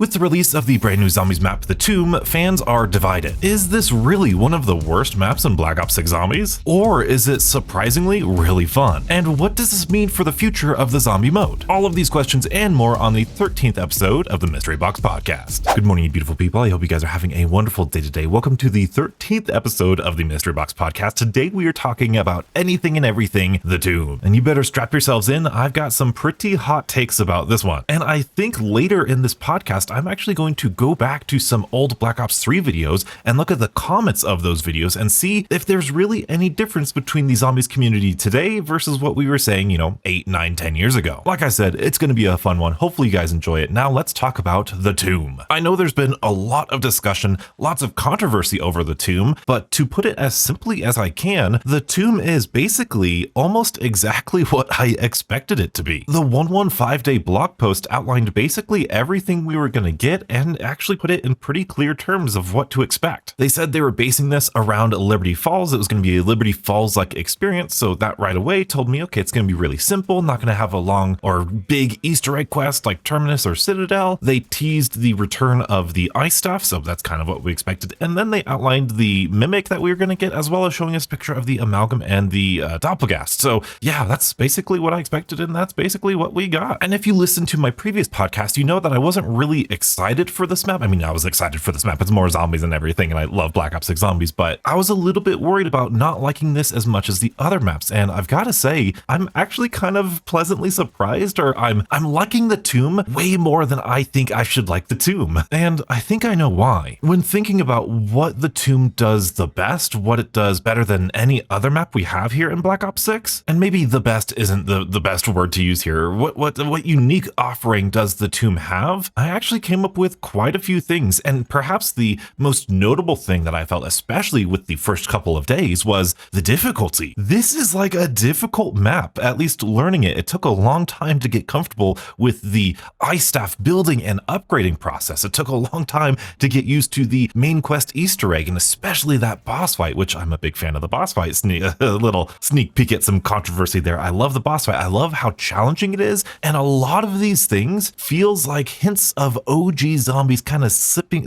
With the release of the brand new Zombies map, The Tomb, fans are divided. Is this really one of the worst maps in Black Ops 6 Zombies? Or is it surprisingly really fun? And what does this mean for the future of the zombie mode? All of these questions and more on the 13th episode of the Mystery Box Podcast. Good morning, you beautiful people. I hope you guys are having a wonderful day today. Welcome to the 13th episode of the Mystery Box Podcast. Today we are talking about anything and everything The Tomb. And you better strap yourselves in. I've got some pretty hot takes about this one. And I think later in this podcast, I'm actually going to go back to some old Black Ops 3 videos and look at the comments of those videos and see if there's really any difference between the zombies community today versus what we were saying, 8, 9, 10 years ago. Like I said, it's going to be a fun one. Hopefully you guys enjoy it. Now let's talk about The Tomb. I know there's been a lot of discussion, lots of controversy over The Tomb, but to put it as simply as I can, The Tomb is basically almost exactly what I expected it to be. The 115-day blog post outlined basically everything we were going to get and actually put it in pretty clear terms of what to expect. They said they were basing this around Liberty Falls. It was going to be a Liberty Falls-like experience, so that right away told me, okay, it's going to be really simple, not going to have a long or big Easter egg quest like Terminus or Citadel. They teased the return of the ice stuff, so that's kind of what we expected, and then they outlined the Mimic that we were going to get, as well as showing us a picture of the Amalgam and the Doppelgast. So yeah, that's basically what I expected, and that's basically what we got. And if you listen to my previous podcast, you know that I wasn't really excited for this map. I mean, I was excited for this map. It's more zombies and everything, and I love Black Ops 6 Zombies, but I was a little bit worried about not liking this as much as the other maps. And I've got to say, I'm actually kind of pleasantly surprised, or I'm liking The Tomb way more than I think I should like The Tomb. And I think I know why. When thinking about what The Tomb does the best, what it does better than any other map we have here in Black Ops 6, and maybe the best isn't the best word to use here, what unique offering does The Tomb have? I actually came up with quite a few things, and perhaps the most notable thing that I felt, especially with the first couple of days, was the difficulty. This is like a difficult map, at least learning it. It took a long time to get comfortable with the ice staff building and upgrading process. It took a long time to get used to the main quest Easter egg, and especially that boss fight, which I'm a big fan of the boss fight. A little sneak peek at some controversy there. I love the boss fight. I love how challenging it is, and a lot of these things feels like hints of OG Zombies kind of seeping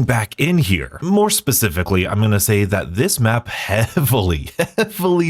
back in here. More specifically, I'm going to say that this map heavily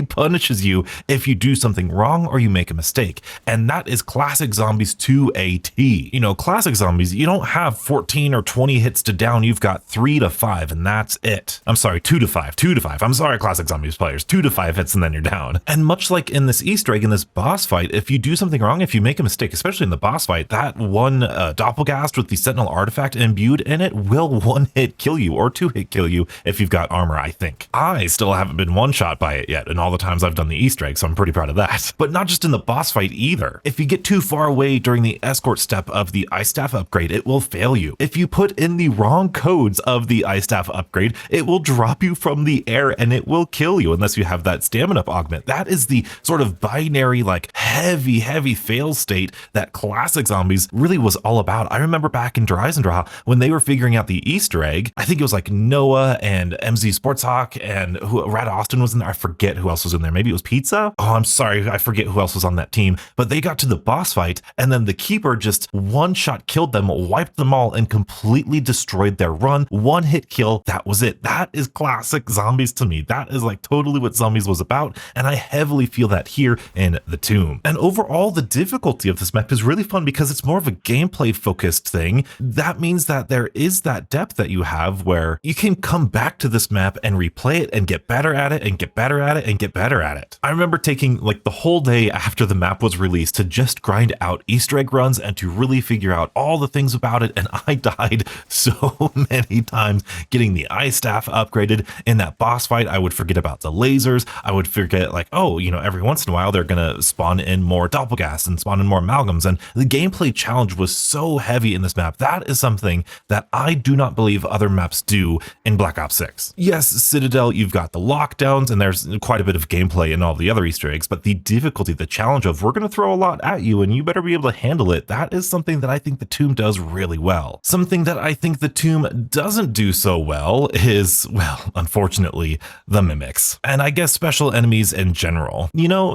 punishes you if you do something wrong or you make a mistake. And that is classic Zombies to a T. Classic Zombies, you don't have 14 or 20 hits to down. You've got 3 to 5 and that's it. I'm sorry, 2 to 5. I'm sorry, Classic Zombies players, 2 to 5 hits and then you're down. And much like in this Easter egg, in this boss fight, if you do something wrong, if you make a mistake, especially in the boss fight, that one Doppelgast with the Sentinel artifact imbued in it will one-hit kill you or two-hit kill you if you've got armor, I think. I still haven't been one-shot by it yet in all the times I've done the Easter egg, so I'm pretty proud of that. But not just in the boss fight either. If you get too far away during the escort step of the ice staff upgrade, it will fail you. If you put in the wrong codes of the ice staff upgrade, it will drop you from the air and it will kill you unless you have that stamina augment. That is the sort of binary, like heavy fail state that Classic Zombies really was all about. I remember back in Dreisendraw when they were figuring out the Easter egg, I think it was like Noah and MZ Sportshawk and Rad Austin was in there. I forget who else was in there. Maybe it was Pizza. Oh, I'm sorry. I forget who else was on that team, but they got to the boss fight and then the Keeper just one shot killed them, wiped them all and completely destroyed their run. One hit kill. That was it. That is Classic Zombies to me. That is like totally what Zombies was about. And I heavily feel that here in The Tomb. And overall, the difficulty of this map is really fun because it's more of a gameplay focused thing. That means that there is that depth that you have where you can come back to this map and replay it and get better at it and get better at it and get better at it. I remember taking like the whole day after the map was released to just grind out Easter egg runs and to really figure out all the things about it. And I died so many times getting the ice staff upgraded. In that boss fight, I would forget about the lasers. I would forget like, oh, every once in a while they're going to spawn in more Doppelgast and spawn in more Amalgams. And the gameplay challenge was so heavy in this map. That is something that I do not believe other maps do in Black Ops 6. Yes, Citadel, you've got the lockdowns and there's quite a bit of gameplay in all the other Easter eggs, but the difficulty, the challenge of we're going to throw a lot at you and you better be able to handle it, that is something that I think The Tomb does really well. Something that I think The Tomb doesn't do so well is, well, unfortunately, the Mimics. And I guess special enemies in general.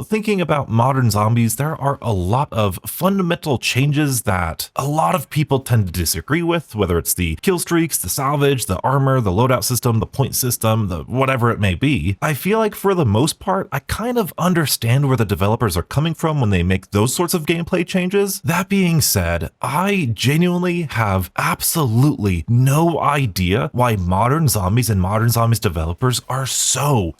Thinking about modern zombies, there are a lot of fundamental changes that that a lot of people tend to disagree with, whether it's the kill streaks, the salvage, the armor, the loadout system, the point system, the whatever it may be. I feel like for the most part, I kind of understand where the developers are coming from when they make those sorts of gameplay changes. That being said, I genuinely have absolutely no idea why modern zombies and modern zombies developers are so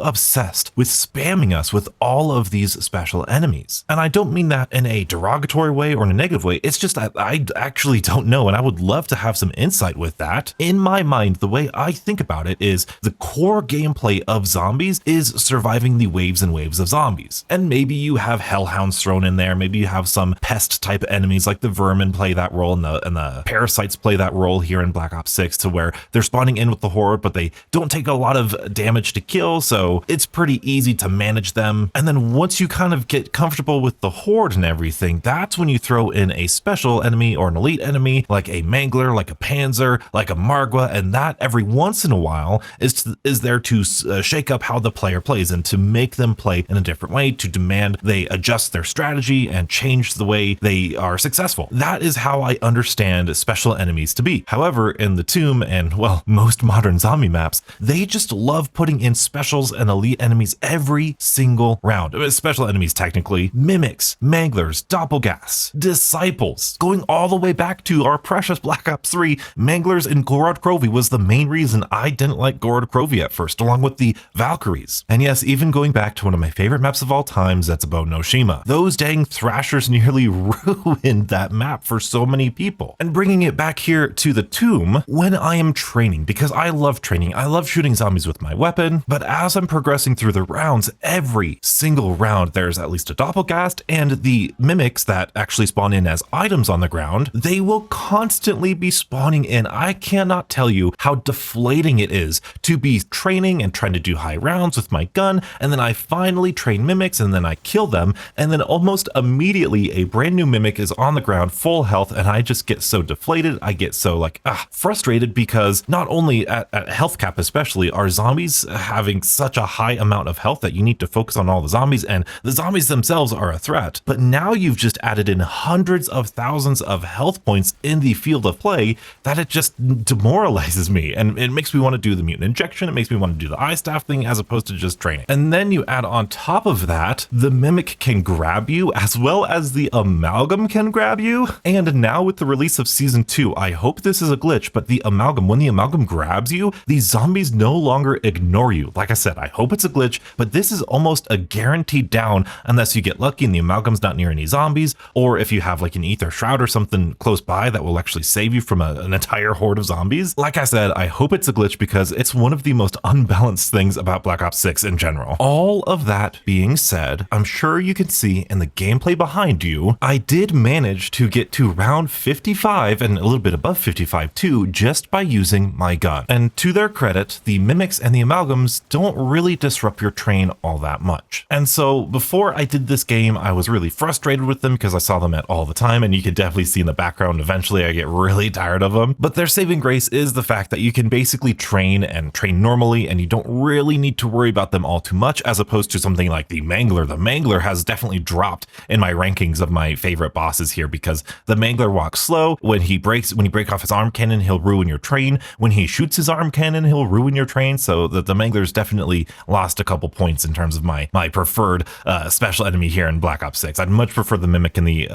obsessed with spamming us with all of these special enemies. And I don't mean that in a derogatory way or in a negative way. It's just that I actually don't know, and I would love to have some insight with that. In my mind, the way I think about it is the core gameplay of zombies is surviving the waves and waves of zombies. And maybe you have hellhounds thrown in there, maybe you have some pest type enemies like the vermin play that role, and the parasites play that role here in Black Ops 6, to where they're spawning in with the horde, but they don't take a lot of damage to kill, so it's pretty easy to manage them. And then once you kind of get comfortable with the horde and everything, that's when you throw in a special enemy or an elite enemy like a Mangler, like a Panzer, like a Margwa, and that every once in a while is there to shake up how the player plays and to make them play in a different way, to demand they adjust their strategy and change the way they are successful. That is how I understand special enemies to be. However, in the Tomb and, well, most modern zombie maps, they just love putting in specials and elite enemies every single round. Special enemies, technically, mimics, manglers, doppelgas, disciples, going all the way back to our precious Black Ops 3, manglers and Gorod Krovi was the main reason I didn't like Gorod Krovi at first, along with the Valkyries. And yes, even going back to one of my favorite maps of all time, Zetsubo no Shima. Those dang Thrashers nearly ruined that map for so many people. And bringing it back here to the Tomb, when I am training, because I love training, I love shooting zombies with my weapon, but as I'm progressing through the rounds, every single round there's at least a doppelgast, and the mimics that actually spawn in as items on the ground, they will constantly be spawning in. I cannot tell you how deflating it is to be training and trying to do high rounds with my gun, and then I finally train mimics and then I kill them, and then almost immediately a brand new mimic is on the ground full health, and I just get so deflated. I get so frustrated, because not only at health cap especially are zombies having such a high amount of health that you need to focus on all the zombies, and the zombies themselves are a threat, but now you've just added in hundreds of thousands of health points in the field of play that it just demoralizes me, and it makes me want to do the mutant injection. It makes me want to do the eye staff thing as opposed to just training. And then you add on top of that, the mimic can grab you as well as the amalgam can grab you. And now with the release of season 2, I hope this is a glitch, but the amalgam, when the amalgam grabs you, these zombies no longer ignore you. Like I said, I hope it's a glitch, but this is almost a guaranteed down unless you get lucky and the amalgam's not near any zombies, or if you have like an ether shroud or something close by that will actually save you from an entire horde of zombies. Like I said, I hope it's a glitch, because it's one of the most unbalanced things about Black Ops 6 in general. All of that being said, I'm sure you can see in the gameplay behind you, I did manage to get to round 55 and a little bit above 55 too, just by using my gun. And to their credit, the mimics and the amalgams don't really disrupt your train all that much. And so before I did this game, I was really frustrated with them because I saw them at all the time, and you can definitely see in the background eventually I get really tired of them. But their saving grace is the fact that you can basically train normally, and you don't really need to worry about them all too much, as opposed to something like the Mangler. The Mangler has definitely dropped in my rankings of my favorite bosses here, because the Mangler walks slow. When you break off his arm cannon, he'll ruin your train. When he shoots his arm cannon, he'll ruin your train. So the Mangler's definitely lost a couple points in terms of my preferred special enemy here in Black Ops 6. I'd much prefer the mimic and the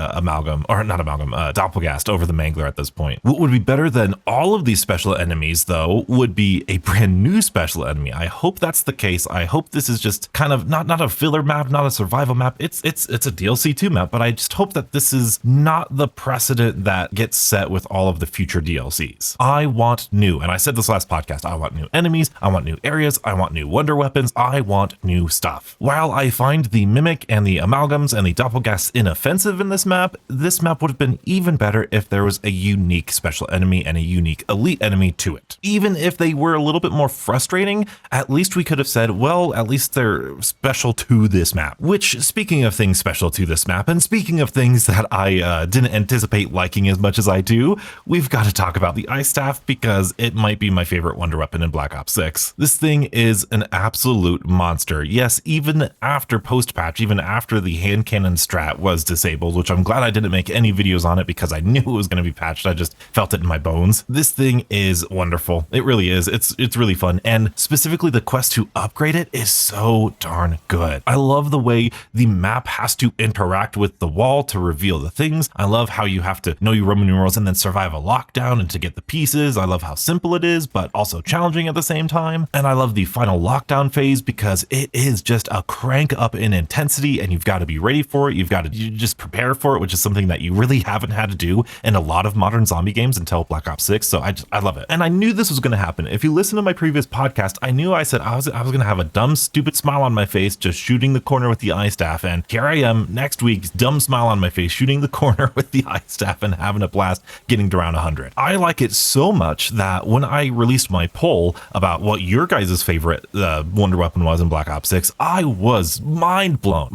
doppelgast over the Mangler at this point. What would be better than all of these special enemies, though, would be a brand new special enemy. I hope that's the case. I hope this is just kind of not a filler map, not a survival map. It's a DLC 2 map, but I just hope that this is not the precedent that gets set with all of the future DLCs. I want new, and I said this last podcast, I want new enemies, I want new areas, I want new wonder weapons, I want new stuff. While I find the mimic and the amalgams and the doppelgasts inoffensive in this map would have been even better if there was a unique special enemy and a unique elite enemy to it. Even if they were a little bit more frustrating, at least we could have said, well, at least they're special to this map. Which, speaking of things special to this map, and speaking of things that I didn't anticipate liking as much as I do, we've got to talk about the ice staff, because it might be my favorite wonder weapon in Black Ops 6. This thing is an absolute monster. Yes, even after post-patch, even after the hand cannon strat was disabled, which I'm glad I didn't make any videos on it because I knew it was going to be patched. I just felt it in my bones. This thing is wonderful. It really is. It's really fun. And specifically the quest to upgrade it is so darn good. I love the way the map has to interact with the wall to reveal the things. I love how you have to know your Roman numerals and then survive a lockdown and to get the pieces. I love how simple it is, but also challenging at the same time. And I love the final lockdown phase because it is just a crank up in intensity and you've got to be ready for it. You've got to just prepare for it, which is something that you really haven't had to do in a lot of modern zombie games until Black Ops 6. So I love it. And I knew this was going to happen. If you listen to my previous podcast, I knew I said I was going to have a dumb, stupid smile on my face, just shooting the corner with the eye staff. And here I am next week, dumb smile on my face, shooting the corner with the eye staff and having a blast getting to round 100. I like it so much that when I released my poll about what your guys' favorite wonder weapon was in Black Ops 6, I was mind blown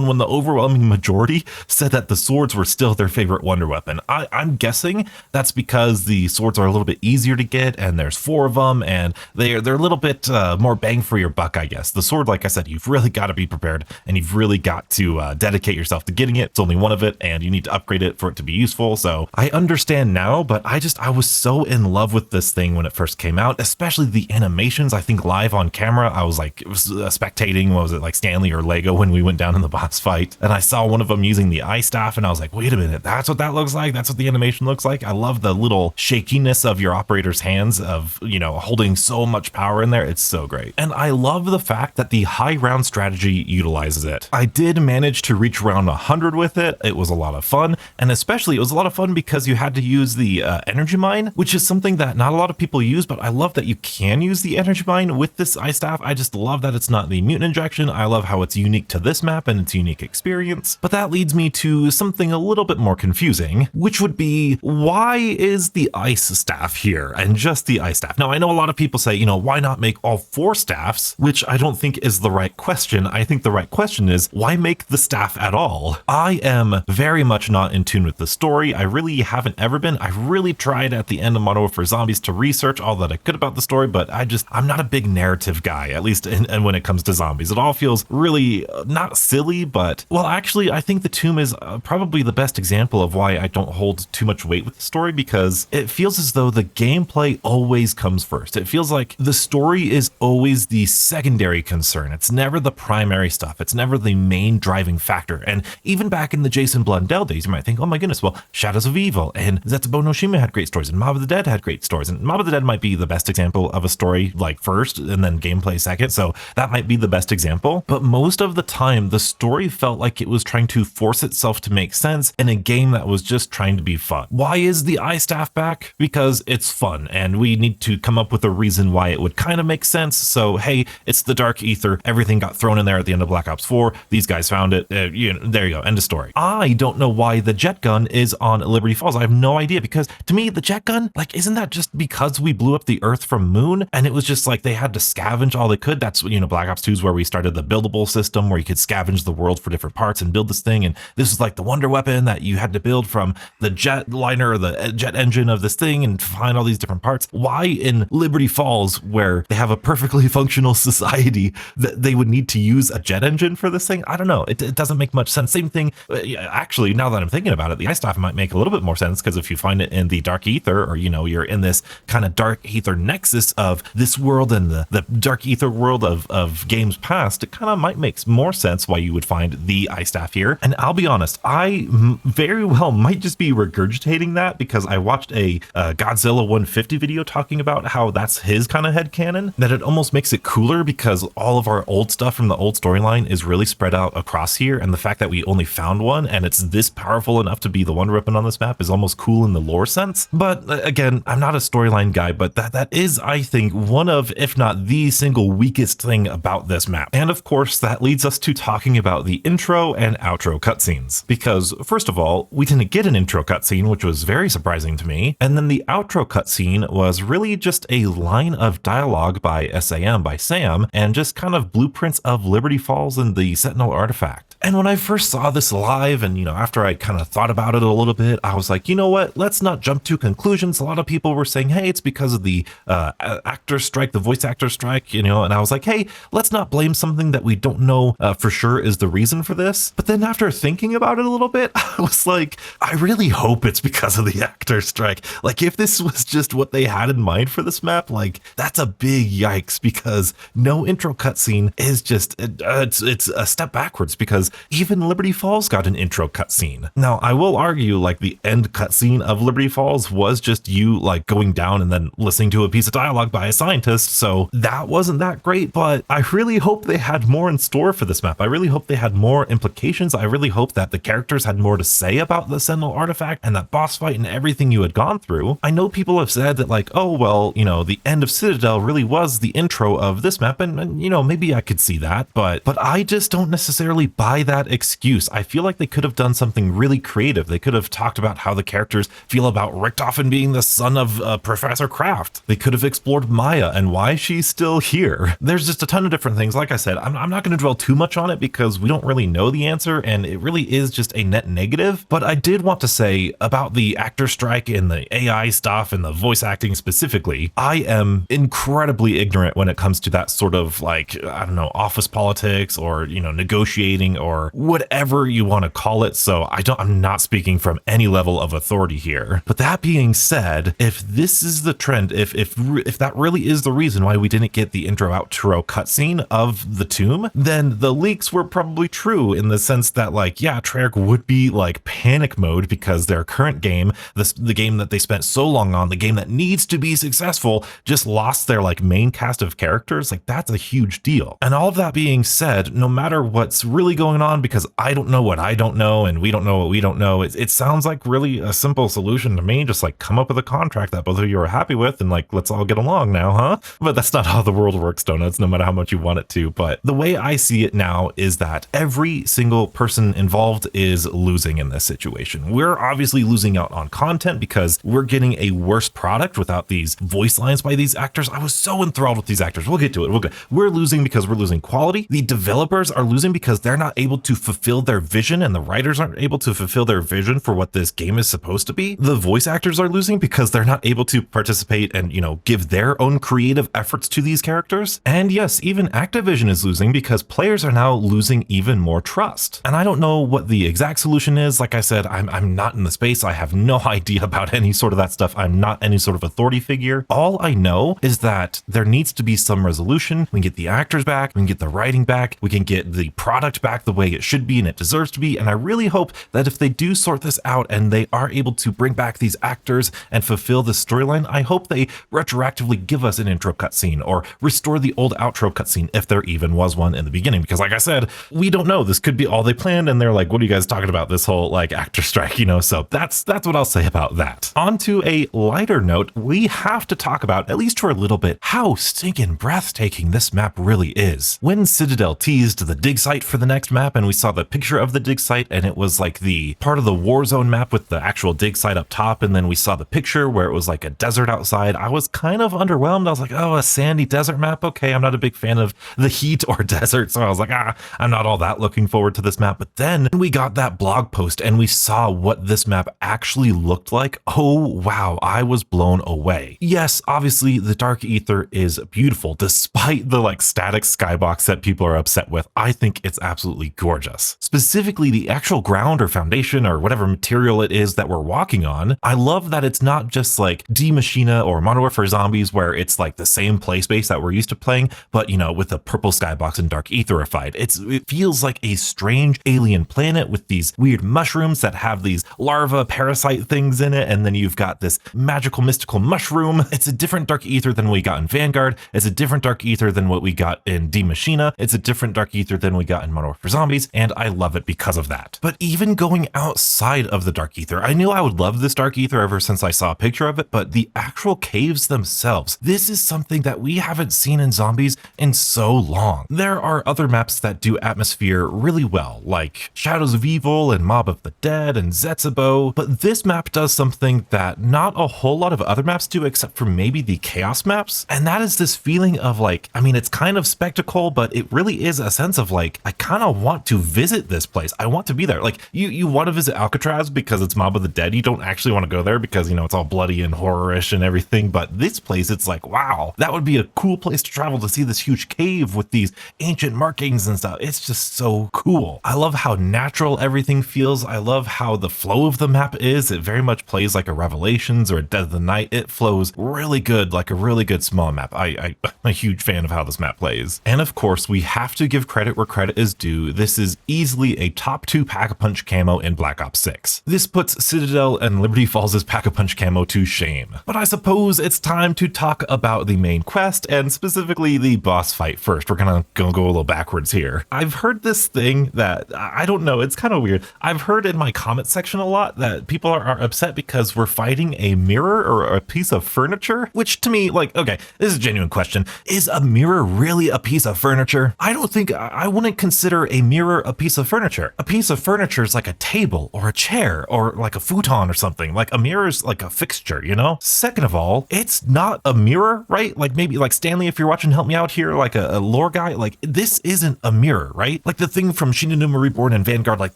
when the overwhelming majority said that the swords were still their favorite wonder weapon. I'm guessing that's because the swords are a little bit easier to get and there's 4 of them and they're a little bit more bang for your buck, I guess. The sword, like I said, you've really got to be prepared and you've really got to dedicate yourself to getting it. It's only one of it and you need to upgrade it for it to be useful. So I understand now, but I was so in love with this thing when it first came out, especially the animations. I think live on camera, I was like spectating, what was it, like Stanley or Lego when we went down in the boss fight. And I saw one of them using the eye staff and I was like, wait a minute, that's what that looks like? That's what the animation looks like? I love the little shakiness of your operator's hands of, you know, holding so much power in there. It's so great. And I love the fact that the high round strategy utilizes it. I did manage to reach round 100 with it. It was a lot of fun. And especially it was a lot of fun because you had to use the energy mine, which is something that not a lot of people use, but I love that you can use the energy mine with this eye staff. I just love that it's not the mutant injection. I love how it's unique to this map and its unique experience. But that leads me to something a little bit more confusing, which would be, why is the ice staff here and just the ice staff? Now, I know a lot of people say, you know, why not make all 4 staffs, which I don't think is the right question. I think the right question is, why make the staff at all? I am very much not in tune with the story. I really haven't ever been. I really tried at the end of Modern Warfare Zombies to research all that I could about the story, but I'm not a big narrative guy, at least and when it comes to zombies. It all feels really not silly, but, well, actually, I think the tomb is probably the best example of why I don't hold too much weight with the story, because it feels as though the gameplay always comes first. It feels like the story is always the secondary concern. It's never the primary stuff. It's never the main driving factor. And even back in the Jason Blundell days, you might think, oh my goodness, well, Shadows of Evil and Zetsubo no Shima had great stories and Mob of the Dead had great stories. And Mob of the Dead might be the best example of a story like first and then gameplay second. So that might be the best example. But most of the time, the story felt like it was trying to force itself to make sense in a game that was just trying to be fun. Why is the eye staff back? Because it's fun and we need to come up with a reason why it would kind of make sense. So, hey, it's the dark ether. Everything got thrown in there at the end of Black Ops 4. These guys found it. There you go. End of story. I don't know why the jet gun is on Liberty Falls. I have no idea, because to me, the jet gun, like, isn't that just because we blew up the Earth from Moon and it was just like they had to scavenge all they could? That's, you know, Black Ops 2 is where we started the buildable system where you could scavenge the world for different parts and build this thing. And this is like the wonder weapon that you had to build from the jet liner or the jet engine of this thing and find all these different parts. Why in Liberty Falls, where they have a perfectly functional society, that they would need to use a jet engine for this thing? I don't know. It doesn't make much sense. Same thing. Actually, now that I'm thinking about it, the ice staff might make a little bit more sense, because if you find it in the dark ether, or, you know, you're in this kind of dark ether nexus of this world and the dark ether world of games past, it kind of might make more sense why you would find the ice staff here. And I'll be honest, I very well might just be regurgitating that because I watched a Godzilla 150 video talking about how that's his kind of headcanon, that it almost makes it cooler because all of our old stuff from the old storyline is really spread out across here, and the fact that we only found one and it's this powerful enough to be the wonder weapon on this map is almost cool in the lore sense. But again, I'm not a storyline guy, but that is, I think, one of, if not the single weakest thing about this map. And of course, that leads us to talking about the intro and outro cutscenes, because first of all, we didn't get an intro cutscene, which was very surprising to me. And then the outro cutscene was really just a line of dialogue by Sam, and just kind of blueprints of Liberty Falls and the Sentinel artifact. And when I first saw this live and, after I kind of thought about it a little bit, I was like, you know what, let's not jump to conclusions. A lot of people were saying, hey, it's because of the actor strike, the voice actor strike, and I was like, hey, let's not blame something that we don't know for sure is the reason for this. But then after thinking about it a little bit, I was like, I really hope it's because of the actor strike. Like, if this was just what they had in mind for this map, like, that's a big yikes, because no intro cutscene is just, it's a step backwards, because even Liberty Falls got an intro cutscene. Now, I will argue, like, the end cutscene of Liberty Falls was just you, like, going down and then listening to a piece of dialogue by a scientist, so that wasn't that great, but I really hope they had more in store for this map. I really hope they had more implications. I really hope that the characters had more to say about the Sentinel artifact and that boss fight and everything you had gone through. I know people have said that, like, oh, well, the end of Citadel really was the intro of this map, and maybe I could see that, but I just don't necessarily buy that excuse. I feel like they could have done something really creative. They could have talked about how the characters feel about Richtofen being the son of Professor Kraft. They could have explored Maya and why she's still here. There's just a ton of different things. Like I said, I'm not going to dwell too much on it because we don't really know the answer, and it really is just a net negative. But I did want to say about the actor strike and the AI stuff and the voice acting specifically, I am incredibly ignorant when it comes to that sort of, like, I don't know, office politics or, negotiating or whatever you want to call it. So I'm not speaking from any level of authority here. But that being said, if this is the trend, if that really is the reason why we didn't get the intro outro cutscene of the tomb, then the leaks were probably true in the sense that, like, yeah, Treyarch would be like panic mode because their current game, the game that they spent so long on, the game that needs to be successful, just lost their, like, main cast of characters. Like, that's a huge deal. And all of that being said, no matter what's really going on, because I don't know what I don't know and we don't know what we don't know, it sounds like really a simple solution to me. Just, like, come up with a contract that both of you are happy with and, like, let's all get along now, huh? But that's not how the world works, donuts, no matter how much you want it to. But the way I see it now is that every single person involved is losing in this situation. We're obviously losing out on content because we're getting a worse product without these voice lines by these actors. I was so enthralled with these actors. We'll get to it. We're losing because we're losing quality. The developers are losing because they're not able to fulfill their vision, and the writers aren't able to fulfill their vision for what this game is supposed to be. The voice actors are losing because they're not able to participate and, give their own creative efforts to these characters. And yes, even Activision is losing because players are now losing even more trust. And I don't know what the exact solution is. Like I said, I'm not in the space. I have no idea about any sort of that stuff. I'm not any sort of authority figure. All I know is that there needs to be some resolution. We can get the actors back, we can get the writing back, we can get the product back the way it should be and it deserves to be. And I really hope that if they do sort this out and they are able to bring back these actors and fulfill the storyline, I hope they retroactively give us an intro cutscene or restore the old outro cutscene if there even was one in the beginning. Because like I said, we don't know. This could be all they planned and they're like, what are you guys talking about? This whole, like, actor strike, So that's what I'll say about that. On to a lighter note, we have to talk about, at least for a little bit, how stinking breathtaking this map really is. When Citadel teased the dig site for the next map and we saw the picture of the dig site and it was like the part of the Warzone map with the actual dig site up top, and then we saw the picture where it was like a desert outside, I was kind of underwhelmed. I was like, oh, a sandy desert map? Okay, I'm not a big fan of the heat or desert, so I was like, I'm not all that looking forward to this map. But then we got that blog post and we saw what this map actually looked like. Oh wow, I was blown away. Yes, obviously the Dark Ether is beautiful despite the, like, static skybox that people are upset with. I think it's absolutely gorgeous. Specifically the actual ground or foundation or whatever material it is that we're walking on. I love that it's not just like D Machina or Modern Warfare Zombies where it's like the same play space that we're used to playing, but with a purple skybox and dark etherified. It feels like a strange alien planet with these weird mushrooms that have these larva parasite things in it, and then you've got this magical mystical mushroom. It's a different dark ether than we got in Vanguard. It's a different dark ether than what we got in D Machina. It's a different dark ether than we got in Modern Warfare Zombies, and I love it because of that. But even going outside of the dark ether, I knew I would love this dark ether ever since I saw a picture of it, but the actual caves themselves, this is something that we haven't seen in Zombies in so long. There are other maps that do atmosphere really well, like Shadows of Evil and Mob of the Dead and Zetsubou, but this map does something that not a whole lot of other maps do except for maybe the Chaos maps, and that is this feeling of, like, I mean, it's kind of spectacle, but it really is a sense of, like, I kind of want want to visit this place. I want to be there. Like you want to visit Alcatraz because it's Mob of the Dead. You don't actually want to go there because, you know, it's all bloody and horror-ish and everything. But this place, it's like, wow, that would be a cool place to travel to see this huge cave with these ancient markings and stuff. It's just so cool. I love how natural everything feels. I love how the flow of the map is. It very much plays like a Revelations or a Dead of the Night. It flows really good, like a really good small map. I'm a huge fan of how this map plays. And of course, we have to give credit where credit is due. This is easily a top 2 Pack-a-Punch camo in Black Ops 6. This puts Citadel and Liberty Falls' Pack-a-Punch camo to shame. But I suppose it's time to talk about the main quest and specifically the boss fight first. We're gonna go a little backwards here. I've heard this thing that, I don't know, it's kind of weird. I've heard in my comment section a lot that people are upset because we're fighting a mirror or a piece of furniture, which to me, like, okay, this is a genuine question. Is a mirror really a piece of furniture? I don't think, I wouldn't consider a mirror a piece of furniture. A piece of furniture is like a table or a chair or like a futon or something. Like a mirror is like a fixture, you know? Second of all, it's not a mirror, right? Like maybe like Stanley, if you're watching, help me out here, like a lore guy, like this isn't a mirror, right? Like the thing from Shinonuma Reborn and Vanguard, like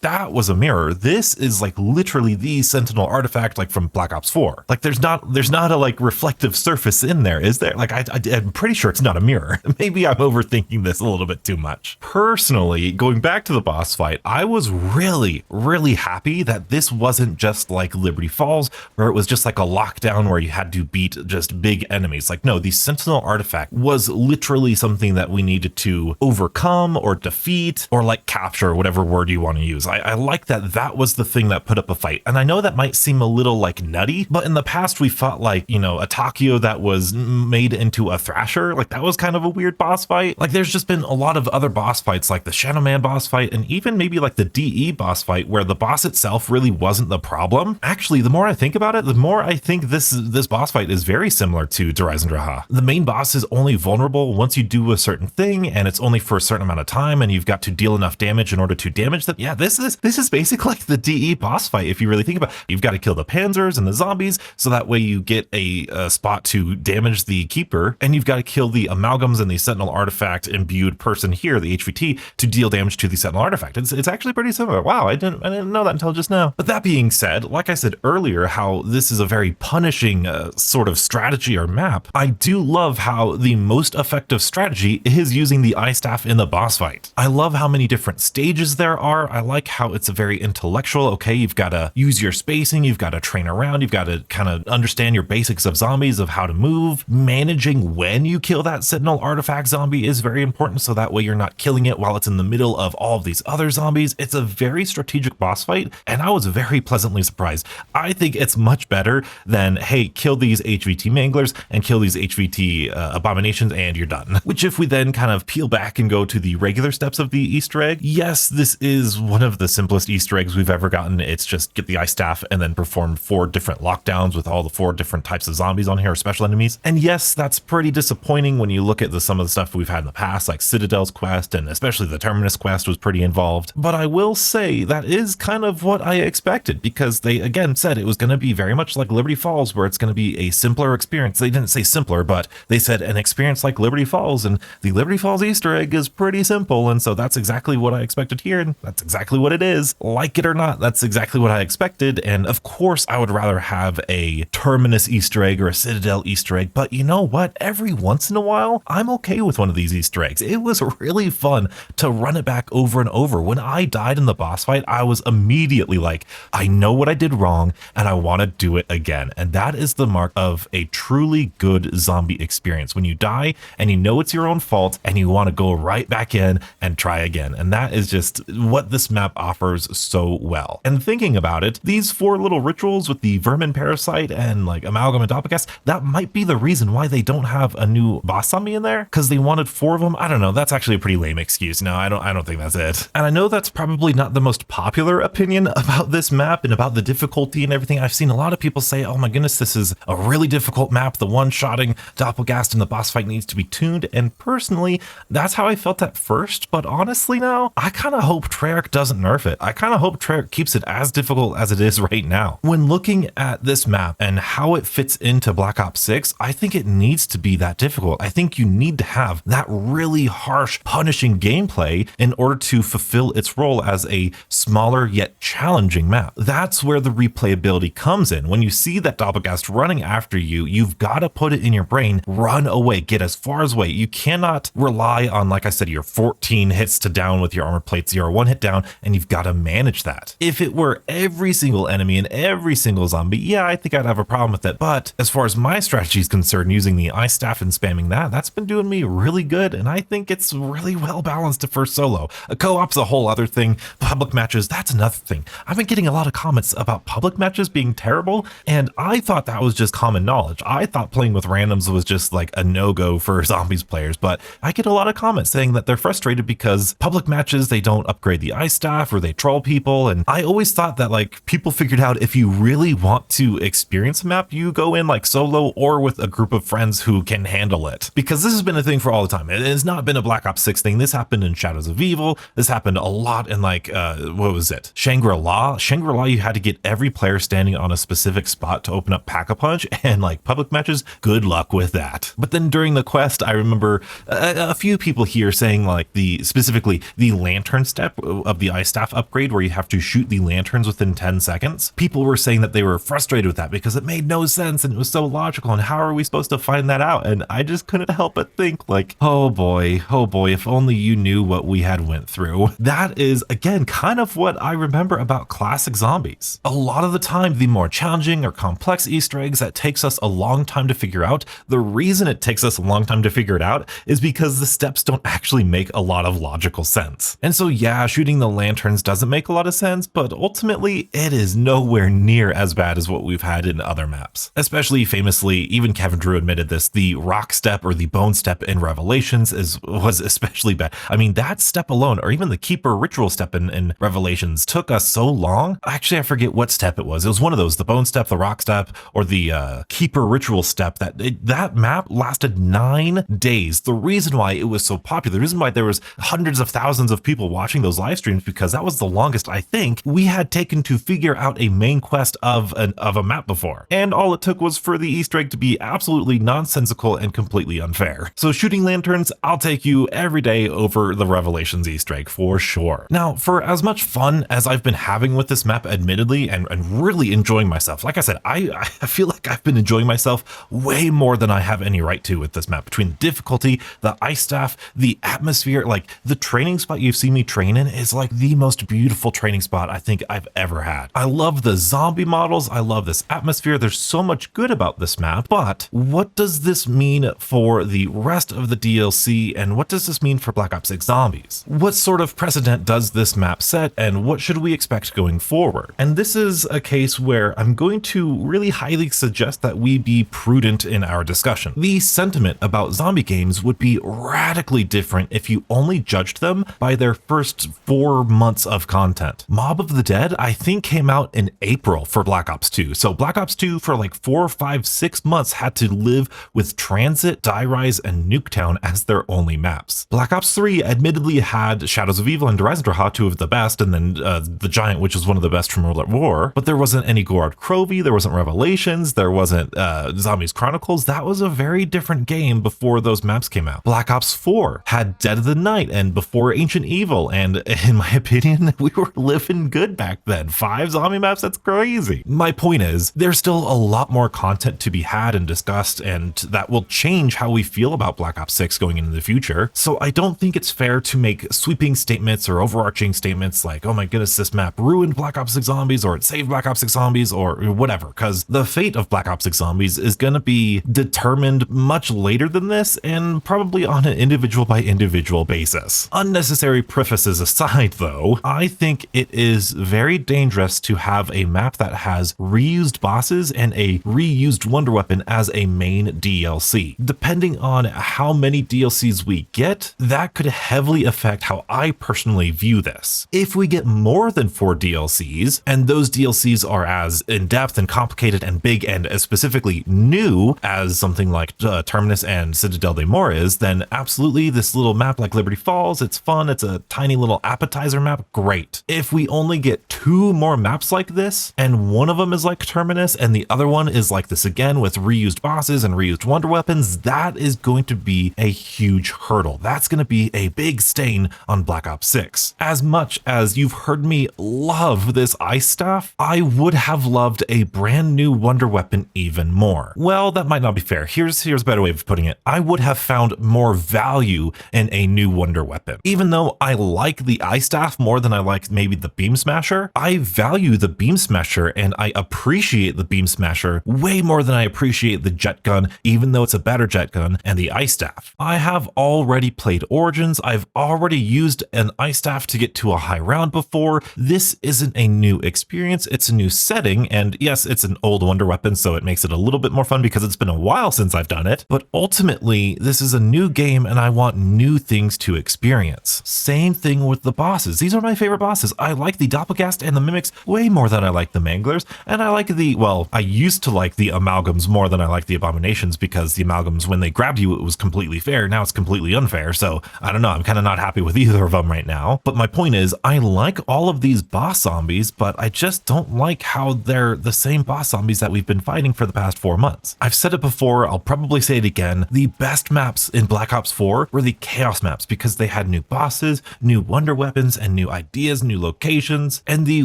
that was a mirror. This is like literally the Sentinel artifact, like from Black Ops 4. Like there's not a like reflective surface in there, is there? Like I'm pretty sure it's not a mirror. Maybe I'm overthinking this a little bit too much. Personally, going back to the boss fight, I was really, really happy that this wasn't just like Liberty Falls, where it was just like a lockdown where you had to beat just big enemies. Like, no, the Sentinel artifact was literally something that we needed to overcome or defeat or like capture, whatever word you want to use. I like that was the thing that put up a fight. And I know that might seem a little like nutty, but in the past we fought like, you know, a Takio that was made into a Thrasher. Like that was kind of a weird boss fight. Like there's just been a lot of other boss fights like the Shadow Man boss fight and even maybe like the DE boss fight where the boss itself really wasn't the problem. Actually, the more I think about it, the more I think this boss fight is very similar to Horizon Draha. The main boss is only vulnerable once you do a certain thing and it's only for a certain amount of time and you've got to deal enough damage in order to damage them. Yeah, this is basically like the DE boss fight if you really think about it. You've got to kill the panzers and the zombies so that way you get a spot to damage the keeper, and you've got to kill the amalgams and the Sentinel artifact imbued person here, the HVT, to deal damage to the Sentinel artifact. It's actually pretty similar. Wow, I didn't know that until just now. But that being said, like I said earlier, how this is a very punishing sort of strategy or map, I do love how the most effective strategy is using the eye staff in the boss fight. I love how many different stages there are. I like how it's a very intellectual. Okay, you've got to use your spacing, you've got to train around, you've got to kind of understand your basics of zombies, of how to move. Managing when you kill that Sentinel artifact zombie is very important, so that way you're not killing it while it's in the middle of all of these other zombies. It's a very strategic boss fight, and I was very pleasantly surprised. I think it's much better than, hey, kill these HVT manglers and kill these HVT abominations and you're done. Which if we then kind of peel back and go to the regular steps of the Easter egg, yes, this is one of the simplest Easter eggs we've ever gotten. It's just get the ice staff and then perform 4 different lockdowns with all the 4 different types of zombies on here, or special enemies. And yes, that's pretty disappointing when you look at some of the stuff we've had in the past, like Citadel's quest, and especially the Terminus quest was pretty involved. But I will say that is kind of what I expected, because they again said it was going to be very much like Liberty Falls, where it's going to be a simpler experience. They didn't say simpler, but they said an experience like Liberty Falls, and the Liberty Falls Easter egg is pretty simple. And so that's exactly what I expected here, and that's exactly what it is. Like it or not, that's exactly what I expected. And of course, I would rather have a Terminus Easter egg or a Citadel Easter egg, but you know what? Every once in a while, I'm okay with one of these Easter eggs. It was really fun to run it back over and over. When I died in the boss fight, I was immediately like, I know what I did wrong and I want to do it again. And that is the mark of a truly good zombie experience. When you die and you know it's your own fault and you want to go right back in and try again. And that is just what this map offers so well. And thinking about it, these 4 little rituals with the vermin parasite and like amalgam and doppelgast, that might be the reason why they don't have a new boss zombie in there, because they wanted 4 of them. I don't know. That's actually a pretty lame excuse. No, I don't think that's it. And I know that's probably not the most popular opinion about this map and about the difficulty and everything. I've seen a lot of people say, oh my goodness, this is a really difficult map. The one-shotting doppelgast in the boss fight needs to be tuned. And personally, that's how I felt at first. But honestly now, I kind of hope Treyarch doesn't nerf it. I kind of hope Treyarch keeps it as difficult as it is right now. When looking at this map and how it fits into Black Ops 6, I think it needs to be that difficult. I think you need to have that really harsh, punishing gameplay in order order to fulfill its role as a smaller yet challenging map. That's where the replayability comes in. When you see that Doppelgast running after you, you've got to put it in your brain, run away, get as far as away. You cannot rely on, like I said, your 14 hits to down with your armor plates. You're one hit down, and you've got to manage that. If it were every single enemy and every single zombie, yeah, I think I'd have a problem with it. But as far as my strategy is concerned, using the ice staff and spamming that's been doing me really good, and I think it's really well balanced for solo. A co-op's a whole other thing. Public matches, that's another thing. I've been getting a lot of comments about public matches being terrible, and I thought that was just common knowledge. I thought playing with randoms was just like a no-go for zombies players, but I get a lot of comments saying that they're frustrated because public matches, they don't upgrade the ice staff or they troll people, and I always thought that like people figured out if you really want to experience a map, you go in like solo or with a group of friends who can handle it. Because this has been a thing for all the time. It has not been a Black Ops 6 thing. This happened in Shadows of Evil. This happened a lot in like, what was it? Shangri-La. Shangri-La, you had to get every player standing on a specific spot to open up Pack-a-Punch, and like public matches, good luck with that. But then during the quest, I remember a few people here saying like specifically the lantern step of the ice staff upgrade where you have to shoot the lanterns within 10 seconds. People were saying that they were frustrated with that because it made no sense and it was so logical, and how are we supposed to find that out? And I just couldn't help but think like, oh boy, if only you knew what we had went through. That is, again, kind of what I remember about classic zombies. A lot of the time, the more challenging or complex Easter eggs that takes us a long time to figure out, the reason it takes us a long time to figure it out is because the steps don't actually make a lot of logical sense. And so yeah, shooting the lanterns doesn't make a lot of sense, but ultimately it is nowhere near as bad as what we've had in other maps. Especially famously, even Kevin Drew admitted this, the rock step or the bone step in Revelations was especially bad. I mean, that step alone, or even the keeper ritual step in Revelations, took us so long. Actually, I forget what step it was. It was one of those, the bone step, the rock step, or the keeper ritual step. That map lasted 9 days. The reason why it was so popular, the reason why there was hundreds of thousands of people watching those live streams, because that was the longest I think we had taken to figure out a main quest of a map before. And all it took was for the Easter egg to be absolutely nonsensical and completely unfair. So shooting lanterns, I'll take you every day over the Revelations Easter egg for sure. Now, for as much fun as I've been having with this map, admittedly, and really enjoying myself, like I said, I feel like I've been enjoying myself way more than I have any right to with this map. Between the difficulty, the ice staff, the atmosphere, like the training spot you've seen me train in is like the most beautiful training spot I think I've ever had. I love the zombie models. I love this atmosphere. There's so much good about this map, but what does this mean for the rest of the DLC, and what does this mean for Black Ops 6 Zombies? What sort of precedent does this map set, and what should we expect going forward? And this is a case where I'm going to really highly suggest that we be prudent in our discussion. The sentiment about zombie games would be radically different if you only judged them by their first 4 months of content. Mob of the Dead, I think, came out in April for Black Ops 2. So Black Ops 2 for like 4, 5, 6 months had to live with Transit, Die Rise, and Nuketown as their only maps. Black Ops 3 admittedly had Shadows of Evil and Dreisendrache, 2 of the best, and then The Giant, which was one of the best from World at War, but there wasn't any Gorod Krovi, there wasn't Revelations, there wasn't Zombies Chronicles. That was a very different game before those maps came out. Black Ops 4 had Dead of the Night and before Ancient Evil, and in my opinion, we were living good back then. 5 zombie maps, that's crazy. My point is, there's still a lot more content to be had and discussed, and that will change how we feel about Black Ops 6 going into the future. So I don't think it's fair to make sweeping statements or overarching statements like, oh my goodness, this map ruined Black Ops 6 Zombies, or it saved Black Ops 6 Zombies, or whatever, because the fate of Black Ops 6 Zombies is going to be determined much later than this, and probably on an individual by individual basis. Unnecessary prefaces aside though, I think it is very dangerous to have a map that has reused bosses and a reused wonder weapon as a main DLC. Depending on how many DLCs we get, that could heavily affect how I personally view this. If we get more than 4 DLCs, and those DLCs are as in-depth and complicated and big and as specifically new as something like Terminus and Citadel de Mor is, then absolutely this little map like Liberty Falls, it's fun, it's a tiny little appetizer map, great. If we only get 2 more maps like this, and one of them is like Terminus and the other one is like this again with reused bosses and reused wonder weapons, that is going to be a huge hurdle. That's going to be a big stain seen on Black Ops 6. As much as you've heard me love this ice staff, I would have loved a brand new wonder weapon even more. Well, that might not be fair. Here's a better way of putting it. I would have found more value in a new wonder weapon. Even though I like the ice staff more than I like maybe the beam smasher, I value the beam smasher and I appreciate the beam smasher way more than I appreciate the jet gun, even though it's a better jet gun, and the ice staff. I have already played Origins. I've already used an ice staff to get to a high round before. This isn't a new experience. It's a new setting. And yes, it's an old wonder weapon, so it makes it a little bit more fun because it's been a while since I've done it. But ultimately, this is a new game and I want new things to experience. Same thing with the bosses. These are my favorite bosses. I like the Doppelgast and the Mimics way more than I like the Manglers. And I like I used to like the Amalgams more than I like the Abominations, because the Amalgams, when they grabbed you, it was completely fair. Now it's completely unfair. So I don't know. I'm kind of not happy with either of them right now. But my point is, I like all of these boss zombies, but I just don't like how they're the same boss zombies that we've been fighting for the past 4 months. I've said it before. I'll probably say it again. The best maps in Black Ops 4 were the Chaos maps because they had new bosses, new wonder weapons, and new ideas, new locations. And the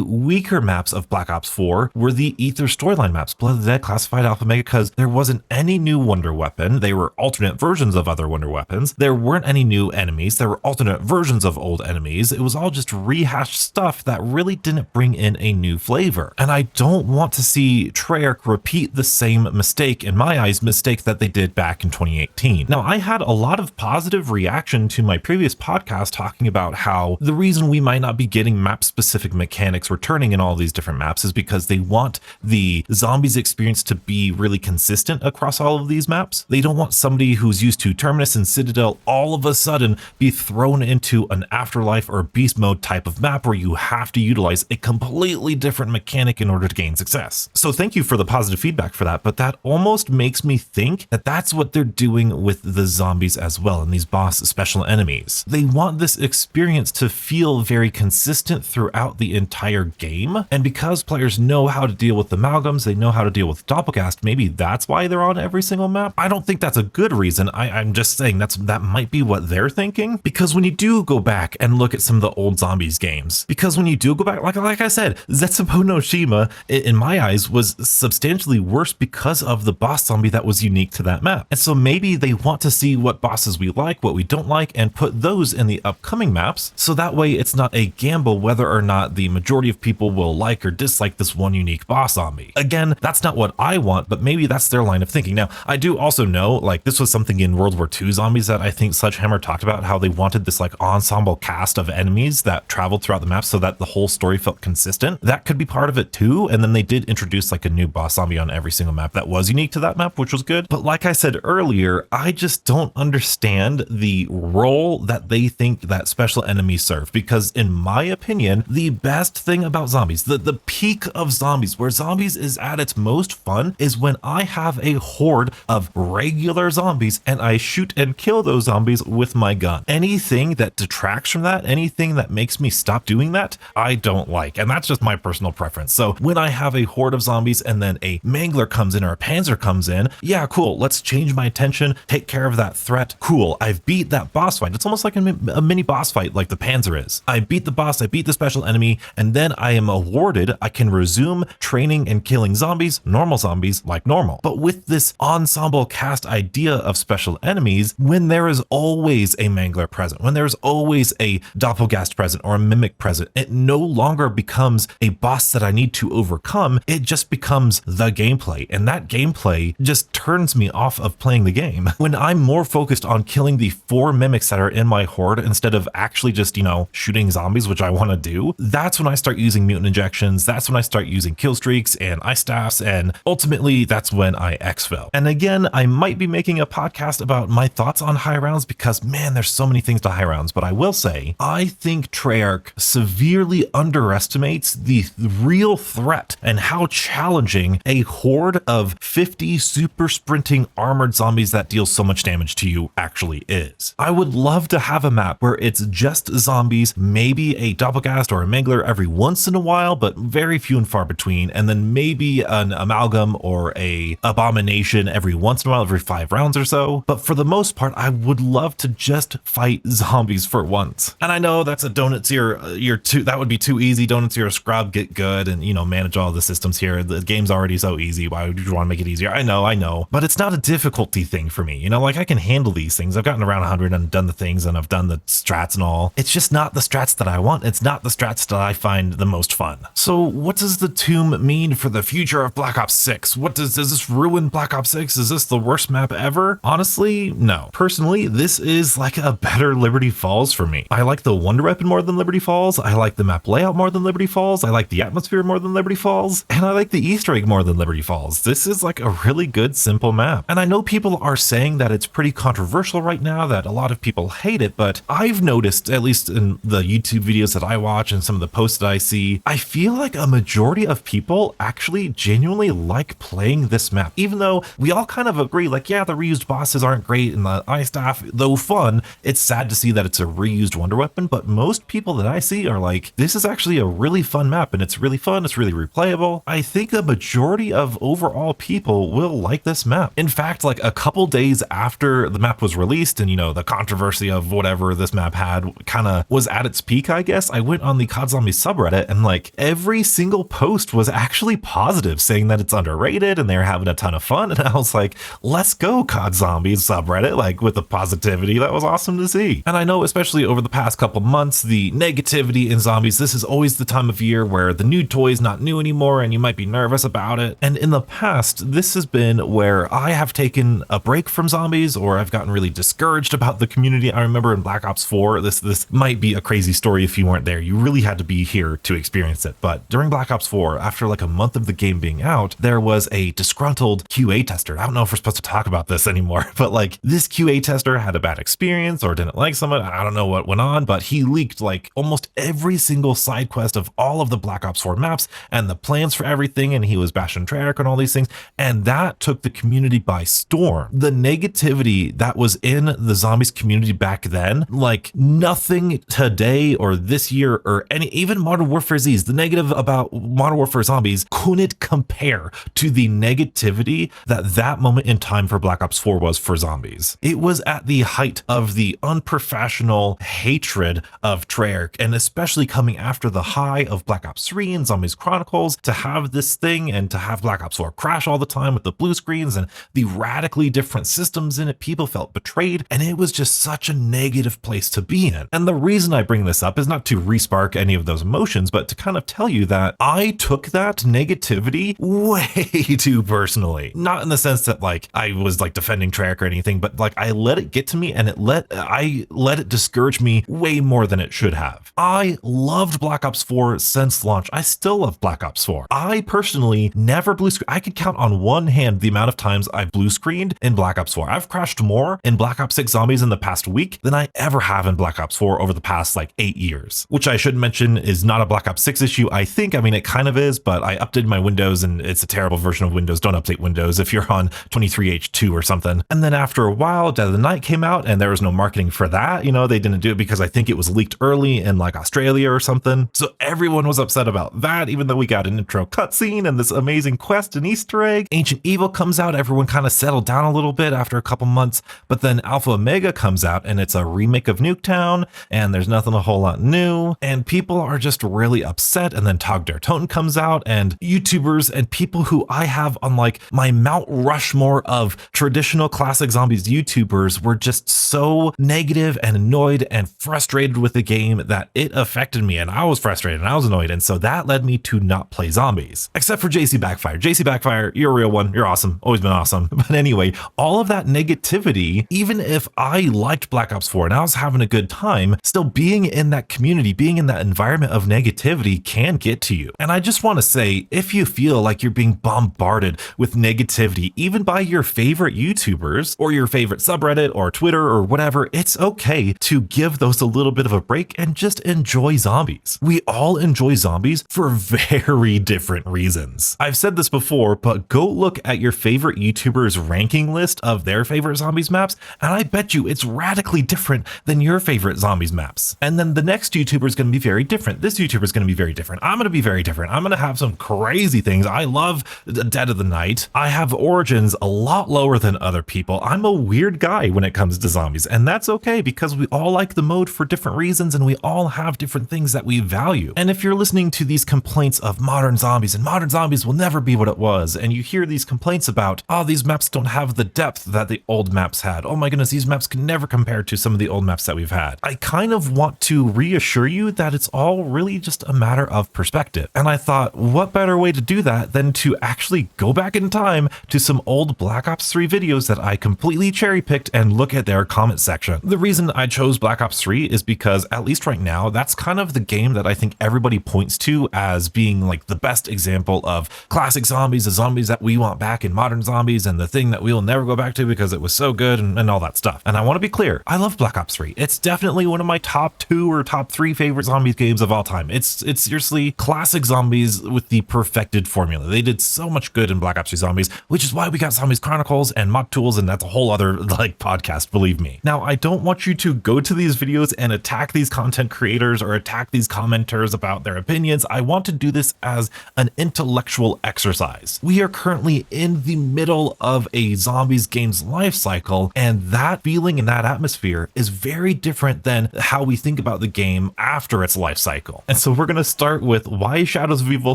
weaker maps of Black Ops 4 were the Ether storyline maps, Blood of the Dead, Classified, Alpha, Mega, because there wasn't any new wonder weapon. They were alternate versions of other wonder weapons. There weren't any new enemies. There were alternate versions of old enemies. It was all just rehashed stuff that really didn't bring in a new flavor. And I don't want to see Treyarch repeat the same mistake, in my eyes, mistake that they did back in 2018. Now, I had a lot of positive reaction to my previous podcast talking about how the reason we might not be getting map-specific mechanics returning in all these different maps is because they want the zombies experience to be really consistent across all of these maps. They don't want somebody who's used to Terminus and Citadel all of a sudden be thrown into an Afterlife or Beast Mode type of map where you have to utilize a completely different mechanic in order to gain success. So thank you for the positive feedback for that, but that almost makes me think that that's what they're doing with the zombies as well, and these boss special enemies. They want this experience to feel very consistent throughout the entire game, and because players know how to deal with amalgams, they know how to deal with Doppelgast, maybe that's why they're on every single map. I don't think that's a good reason. I'm just saying that might be what they're thinking, because when you do go back and look at some of the old zombies games, because when you do go back, like I said, Zetsubo no Shima, in my eyes, was substantially worse because of the boss zombie that was unique to that map. And so maybe they want to see what bosses we like, what we don't like, and put those in the upcoming maps, so that way it's not a gamble whether or not the majority of people will like or dislike this one unique boss zombie. Again, that's not what I want, but maybe that's their line of thinking. Now, I do also know, like, this was something in World War II Zombies that I think Sledgehammer talked about, how they wanted this like ensemble cast of enemies that traveled throughout the map so that the whole story felt consistent. That could be part of it too. And then they did introduce like a new boss zombie on every single map that was unique to that map, which was good. But like I said earlier, I just don't understand the role that they think that special enemies serve, because in my opinion, the best thing about zombies, the peak of zombies, where zombies is at its most fun, is when I have a horde of regular zombies and I shoot and kill those zombies with my gun. Anything that detracts from that, anything that makes me stop doing that, I don't like. And that's just my personal preference. So when I have a horde of zombies and then a Mangler comes in or a Panzer comes in, yeah, cool, let's change my attention, take care of that threat. Cool, I've beat that boss fight. It's almost like a mini boss fight like the Panzer is. I beat the boss, I beat the special enemy, and then I am awarded, I can resume training and killing zombies, normal zombies, like normal. But with this ensemble cast idea of special enemies, when there is always a Mangler present, when there's always a Doppelgast present or a Mimic present, it no longer becomes a boss that I need to overcome. It just becomes the gameplay, and that gameplay just turns me off of playing the game. When I'm more focused on killing the 4 Mimics that are in my horde instead of actually just, shooting zombies, which I want to do, that's when I start using mutant injections. That's when I start using kill streaks and ice staffs, and ultimately that's when I exfil. And again, I might be making a podcast about my thoughts on high rounds because, man, there's so many things to high rounds, but I will say, I think Treyarch severely underestimates the real threat and how challenging a horde of 50 super sprinting armored zombies that deal so much damage to you actually is. I would love to have a map where it's just zombies, maybe a Doppelgast or a Mangler every once in a while, but very few and far between, and then maybe an Amalgam or a Abomination every once in a while, every 5 rounds or so. But for the most part, I would love to just fight zombies zombies for once. And I know that's a donuts you're too, that would be too easy. Donuts you're a scrub, get good and, manage all the systems here. The game's already so easy. Why would you want to make it easier? I know, but it's not a difficulty thing for me. Like I can handle these things. I've gotten around 100 and done the things and I've done the strats and all. It's just not the strats that I want. It's not the strats that I find the most fun. So what does the tomb mean for the future of Black Ops 6? Does this ruin Black Ops 6? Is this the worst map ever? Honestly, no. Personally, this is like a better Liberty Falls for me. I like the Wonder Weapon more than Liberty Falls. I like the map layout more than Liberty Falls. I like the atmosphere more than Liberty Falls. And I like the Easter egg more than Liberty Falls. This is like a really good, simple map. And I know people are saying that it's pretty controversial right now, that a lot of people hate it, but I've noticed, at least in the YouTube videos that I watch and some of the posts that I see, I feel like a majority of people actually genuinely like playing this map. Even though we all kind of agree, like, yeah, the reused bosses aren't great and the eye staff, though fun, it's sad to see that it's a reused Wonder Weapon, but most people that I see are like, this is actually a really fun map and it's really fun, it's really replayable. I think the majority of overall people will like this map. In fact, like a couple days after the map was released and, the controversy of whatever this map had kind of was at its peak, I guess, I went on the COD Zombies subreddit and like every single post was actually positive, saying that it's underrated and they're having a ton of fun. And I was like, let's go COD Zombies subreddit, like with the positivity. That was awesome to see. And I know, especially over the past couple months, the negativity in zombies, this is always the time of year where the new toy is not new anymore and you might be nervous about it. And in the past, this has been where I have taken a break from zombies or I've gotten really discouraged about the community. I remember in Black Ops 4, this might be a crazy story if you weren't there. You really had to be here to experience it. But during Black Ops 4, after like a month of the game being out, there was a disgruntled QA tester. I don't know if we're supposed to talk about this anymore, but like this QA tester had a bad experience or didn't like someone. I don't know what went on, but he leaked like almost every single side quest of all of the Black Ops 4 maps and the plans for everything. And he was bashing Treyarch and all these things. And that took the community by storm. The negativity that was in the zombies community back then, like nothing today or this year or even Modern Warfare Z's, the negative about Modern Warfare Zombies couldn't compare to the negativity that moment in time for Black Ops 4 was for zombies. It was at the height of the unprofessional hatred of Treyarch, and especially coming after the high of Black Ops 3 and Zombies Chronicles, to have this thing and to have Black Ops 4 crash all the time with the blue screens and the radically different systems in it, people felt betrayed, and it was just such a negative place to be in. And the reason I bring this up is not to respark any of those emotions, but to kind of tell you that I took that negativity way too personally. Not in the sense that like I was like defending Treyarch or anything, but like I let it get to me and I let it discourage me way more than it should have. I loved Black Ops 4 since launch. I still love Black Ops 4. I personally never blue screen. I could count on one hand the amount of times I blue screened in Black Ops 4. I've crashed more in Black Ops 6 Zombies in the past week than I ever have in Black Ops 4 over the past like 8 years, which I should mention is not a Black Ops 6 issue. I think, I mean, it kind of is, but I updated my Windows and it's a terrible version of Windows. Don't update Windows if you're on 23H2 or something. And then after a while, Dead of the Night came out and there was no marketing for that. They didn't do it because I think it was leaked early in like Australia or something. So everyone was upset about that, even though we got an intro cutscene and this amazing quest and Easter egg. Ancient Evil comes out. Everyone kind of settled down a little bit after a couple months, but then Alpha Omega comes out and it's a remake of Nuketown and there's nothing a whole lot new and people are just really upset. And then Tog Der Toten comes out and YouTubers and people who I have on like my Mount Rushmore of traditional classic zombies YouTubers were just so negative and annoyed and frustrated with the game that it affected me, and I was frustrated and I was annoyed, and so that led me to not play zombies. Except for JC Backfire. JC Backfire, you're a real one. You're awesome. Always been awesome. But anyway, all of that negativity, even if I liked Black Ops 4 and I was having a good time, still being in that community, being in that environment of negativity can get to you. And I just want to say, if you feel like you're being bombarded with negativity, even by your favorite YouTubers or your favorite subreddit or Twitter or whatever, it's okay to give those a little bit of a break and just enjoy zombies. We all enjoy zombies for very different reasons. I've said this before, but go look at your favorite YouTubers' ranking list of their favorite zombies maps, and I bet you it's radically different than your favorite zombies maps. And then the next YouTuber is going to be very different. This YouTuber is going to be very different. I'm going to be very different. I'm going to have some crazy things. I love Dead of the Night. I have origins a lot lower than other people. I'm a weird guy when it comes to zombies, and that's okay because we all like the mode for different reasons, and we all have different things that we value. And if you're listening to these complaints of modern zombies, and modern zombies will never be what it was, and you hear these complaints about, oh, these maps don't have the depth that the old maps had. Oh my goodness, these maps can never compare to some of the old maps that we've had. I kind of want to reassure you that it's all really just a matter of perspective. And I thought, what better way to do that than to actually go back in time to some old Black Ops 3 videos that I completely cherry picked and look at their comment section. The reason I chose Black Ops 3 is because, at least right now, that's kind of the game that I think everybody points to as being like the best example of classic zombies, the zombies that we want back in modern zombies, and the thing that we will never go back to because it was so good and all that stuff. And I want to be clear, I love Black Ops 3. It's definitely one of my top 2 or top 3 favorite zombies games of all time. It's seriously classic zombies with the perfected formula. They did so much good in Black Ops 3 Zombies, which is why we got Zombies Chronicles and Mock Tools, and that's a whole other like podcast, believe me. Now, I don't want you to go to these videos and attack these content creators or attack these commenters about their opinions. I want to do this as an intellectual exercise. We are currently in the middle of a zombies game's life cycle, and that feeling and that atmosphere is very different than how we think about the game after its life cycle. And so we're going to start with Why Shadows of Evil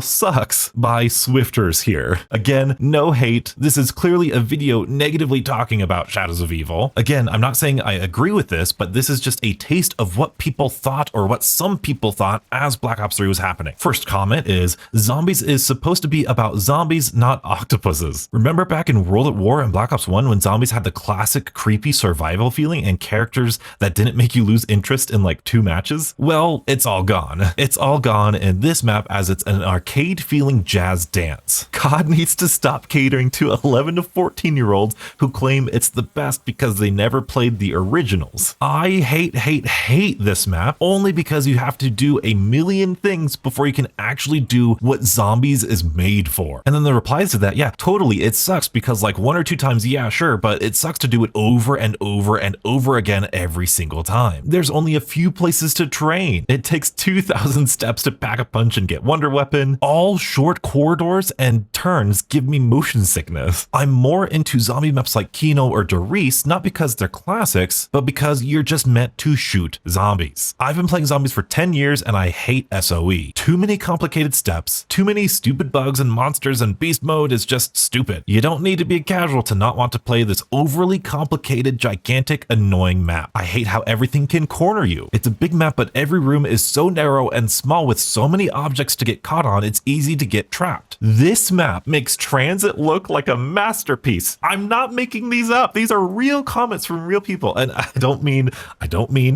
Sucks by Swifters here. Again, no hate. This is clearly a video negatively talking about Shadows of Evil. Again, I'm not saying I agree with this, but this is just a taste of what people thought, or what some people thought, as Black Ops 3 was happening. First comment is, Zombies is supposed to be about zombies, not octopuses. Remember back in World at War and Black Ops 1 when zombies had the classic creepy survival feeling and characters that didn't make you lose interest in like 2 matches? Well, it's all gone. It's all gone in this map, as it's an arcade feeling jazz dance. COD needs to stop catering to 11 to 14-year-olds who claim it's the best because they never played the originals. I hate this map only because you have to do a million things before you can actually do what Zombies is made for. And then the replies to that, yeah, totally, it sucks because like 1 or 2 times, yeah, sure, but it sucks to do it over and over and over again every single time. There's only a few places to train. It takes 2,000 steps to pack a punch and get Wonder Weapon. All short corridors and turns give me motion sickness. I'm more into zombie maps like Kino or Doris, not because they're classics, but because you're just meant to shoot zombies. I've been playing zombies for 10 years and I hate SOE. Too many complicated steps, too many stupid bugs and monsters, and beast mode is just stupid. You don't need to be a casual to not want to play this overly complicated, gigantic, annoying map. I hate how everything can corner you. It's a big map, but every room is so narrow and small with so many objects to get caught on, it's easy to get trapped. This map makes transit look like a masterpiece. I'm not making these up. These are real comments from real people. And I don't mean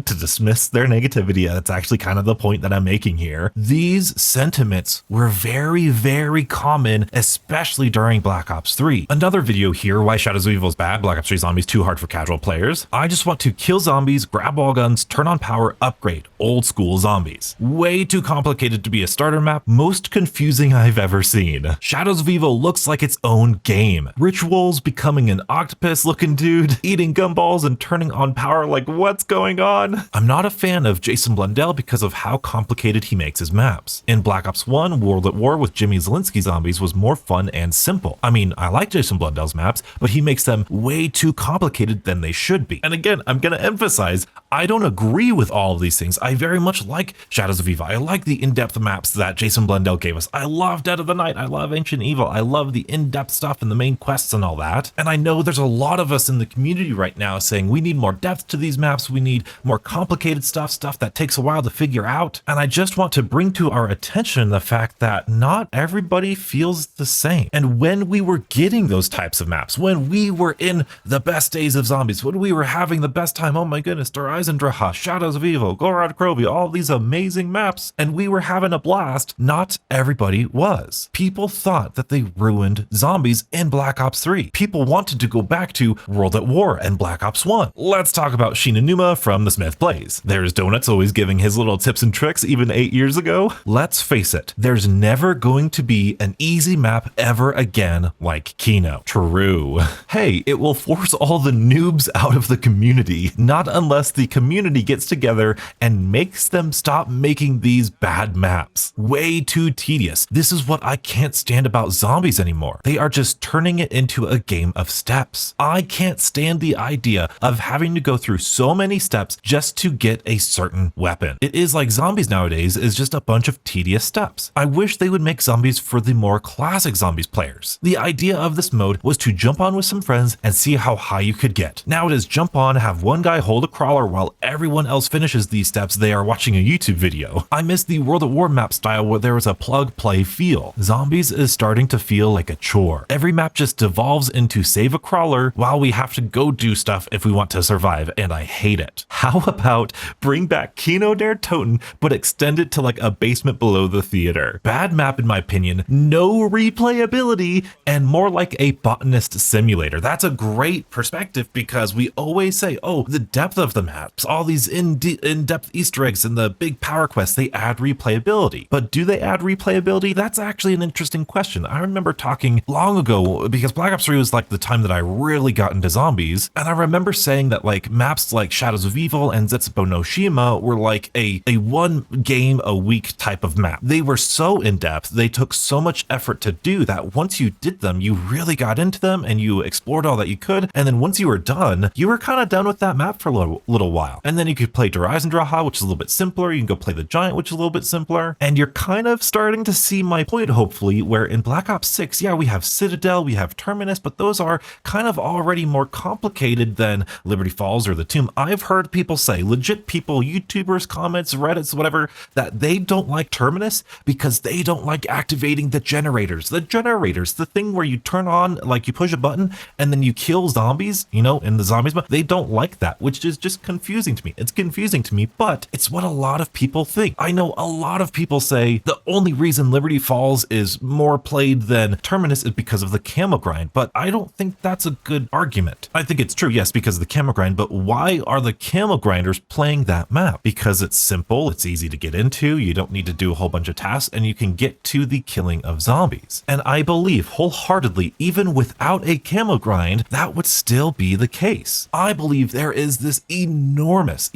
to dismiss their negativity. That's actually kind of the point that I'm making here. These sentiments were very, very common, especially during Black Ops 3. Another video here, Why Shadows of Evil is bad, Black Ops 3 Zombies too hard for casual players. I just want to kill zombies, grab wall guns, turn on power, upgrade. Old school zombies. Way too complicated to be a starter map, most confusing I've ever seen. Shadows of Evil looks like its own game. Rituals, becoming an octopus looking dude, eating gumballs and turning on power, like what's going on? I'm not a fan of Jason Blundell because of how complicated he makes his maps. In Black Ops 1, World at War with Jimmy Zielinski Zombies was more fun and simple. I mean, I like Jason Blundell's maps, but he makes them way too complicated than they should be. And again, I'm gonna emphasize, I don't agree with all of these things. I very much like Shadows of Evil. I like the in-depth maps that Jason Blundell gave us. I love Dead of the Night. I love Ancient Evil. I love the in-depth stuff and the main quests and all that. And I know there's a lot of us in the community right now saying we need more depth to these maps. We need more complicated stuff that takes a while to figure out. And I just want to bring to our attention the fact that not everybody feels the same. And when we were getting those types of maps, when we were in the best days of zombies, when we were having the best time, oh my goodness, Der Eisendrache, Shadows of Evil, Gorod Krovi, all these amazing maps, and we were having a blast, not everybody was. People thought that they ruined zombies in Black Ops 3. People wanted to go back to World at War and Black Ops 1. Let's talk about Shinonuma from The Smith Plays. There's Donuts always giving his little tips and tricks even 8 years ago. Let's face it, there's never going to be an easy map ever again like Kino. True. Hey, it will force all the noobs out of the community, not unless the community gets together and makes them stop making these bad maps. Way too tedious. This is what I can't stand about zombies anymore. They are just turning it into a game of steps. I can't stand the idea of having to go through so many many steps just to get a certain weapon. It is like zombies nowadays is just a bunch of tedious steps. I wish they would make zombies for the more classic zombies players. The idea of this mode was to jump on with some friends and see how high you could get. Now it is jump on, have one guy hold a crawler while everyone else finishes these steps they are watching a YouTube video. I miss the World at War map style where there was a plug play feel. Zombies is starting to feel like a chore. Every map just devolves into save a crawler while we have to go do stuff if we want to survive, and I hate it. How about bring back Kino der Toten but extend it to like a basement below the theater? Bad map in my opinion, no replayability, and more like a botanist simulator. That's a great perspective because we always say, oh, the depth of the maps, all these in-depth Easter eggs and the big power quests, they add replayability. But do they add replayability? That's actually an interesting question. I remember talking long ago because Black Ops 3 was like the time that I really got into zombies, and I remember saying that like maps like Shadows of Evil and Zetsubo no Shima were like a one game a week type of map. They were so in-depth, they took so much effort to do that once you did them, you really got into them and you explored all that you could, and then once you were done, you were kind of done with that map for a little while. And then you could play Dreisendraha, which is a little bit simpler, you can go play the Giant, which is a little bit simpler, and you're kind of starting to see my point, hopefully, where in Black Ops 6, yeah, we have Citadel, we have Terminus, but those are kind of already more complicated than Liberty Falls or the Tomb. I've heard people say, legit people, YouTubers, comments, Reddits, whatever, that they don't like Terminus because they don't like activating the generators. The generators, the thing where you turn on, like you push a button and then you kill zombies, you know, in the zombies mode. They don't like that, which is just confusing to me. It's confusing to me, but it's what a lot of people think. I know a lot of people say the only reason Liberty Falls is more played than Terminus is because of the camo grind, but I don't think that's a good argument. I think it's true, yes, because of the camo grind, but why are the camo grinders playing that map? Because it's simple, it's easy to get into, you don't need to do a whole bunch of tasks, and you can get to the killing of zombies. And I believe wholeheartedly, even without a camo grind, that would still be the case. I believe there is this enormous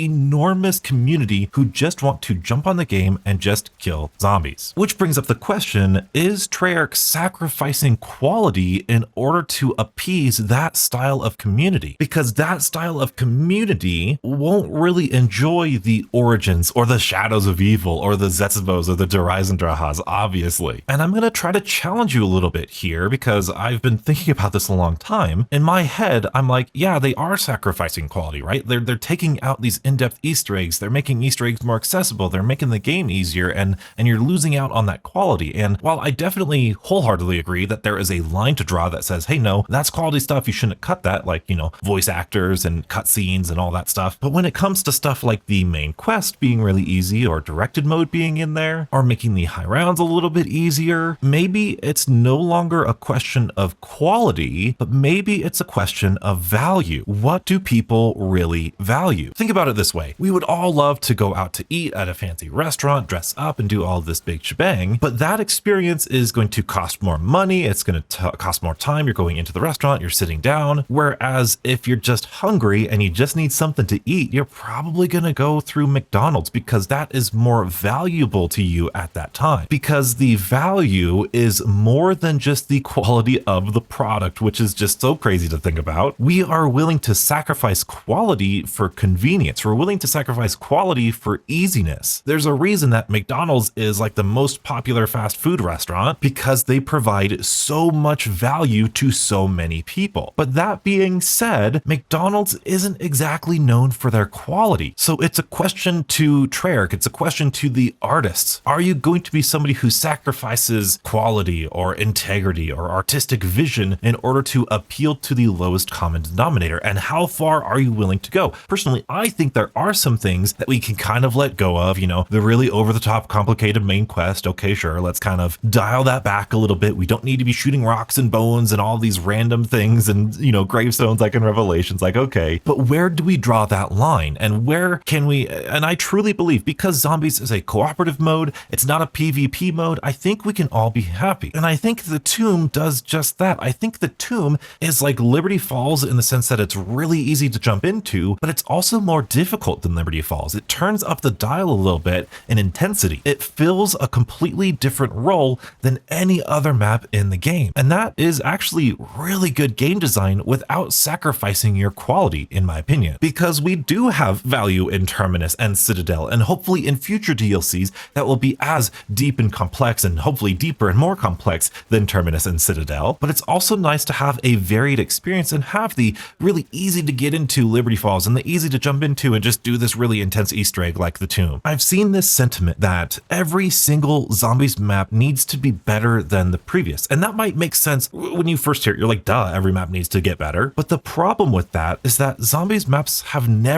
community who just want to jump on the game and just kill zombies. Which brings up the question, is Treyarch sacrificing quality in order to appease that style of community? Because that style of community won't really enjoy the Origins or the Shadows of Evil or the Zetsubos or the Dreisendrahas, obviously. And I'm going to try to challenge you a little bit here because I've been thinking about this a long time. In my head, I'm like, yeah, they are sacrificing quality, right? They're taking out these in-depth Easter eggs. They're making Easter eggs more accessible. They're making the game easier, and you're losing out on that quality. And while I definitely wholeheartedly agree that there is a line to draw that says, hey, no, that's quality stuff, you shouldn't cut that, like, you know, voice actors and cutscenes and all that stuff. But when it comes to stuff like the main quest being really easy, or directed mode being in there, or making the high rounds a little bit easier, maybe it's no longer a question of quality, but maybe it's a question of value. What do people really value? Think about it this way. We would all love to go out to eat at a fancy restaurant, dress up and do all this big shebang, but that experience is going to cost more money. It's going to cost more time. You're going into the restaurant, you're sitting down. Whereas if you're just hungry and you just need something to eat, you're probably going to go through McDonald's because that is more valuable to you at that time. Because the value is more than just the quality of the product, which is just so crazy to think about. We are willing to sacrifice quality for convenience. We're willing to sacrifice quality for easiness. There's a reason that McDonald's is like the most popular fast food restaurant because they provide so much value to so many people. But that being said, McDonald's isn't exactly known for their quality. So it's a question to Treyarch, it's a question to the artists. Are you going to be somebody who sacrifices quality or integrity or artistic vision in order to appeal to the lowest common denominator? And how far are you willing to go? Personally, I think there are some things that we can kind of let go of, you know, the really over-the-top complicated main quest. Okay, sure, let's kind of dial that back a little bit. We don't need to be shooting rocks and bones and all these random things and, you know, gravestones like in Revelations, like, okay, but where do we draw that line? And where can we, and I truly believe because Zombies is a cooperative mode, it's not a PvP mode, I think we can all be happy. And I think the Tomb does just that. I think the Tomb is like Liberty Falls in the sense that it's really easy to jump into, but it's also more difficult than Liberty Falls. It turns up the dial a little bit in intensity. It fills a completely different role than any other map in the game. And that is actually really good game design without sacrificing your quality, in my opinion. Because because we do have value in Terminus and Citadel, and hopefully in future DLCs that will be as deep and complex, and hopefully deeper and more complex than Terminus and Citadel. But it's also nice to have a varied experience and have the really easy to get into Liberty Falls and the easy to jump into and just do this really intense Easter egg like the tomb. I've seen this sentiment that every single Zombies map needs to be better than the previous, and that might make sense when you first hear it. You're like, duh, every map needs to get better. But the problem with that is that Zombies maps have never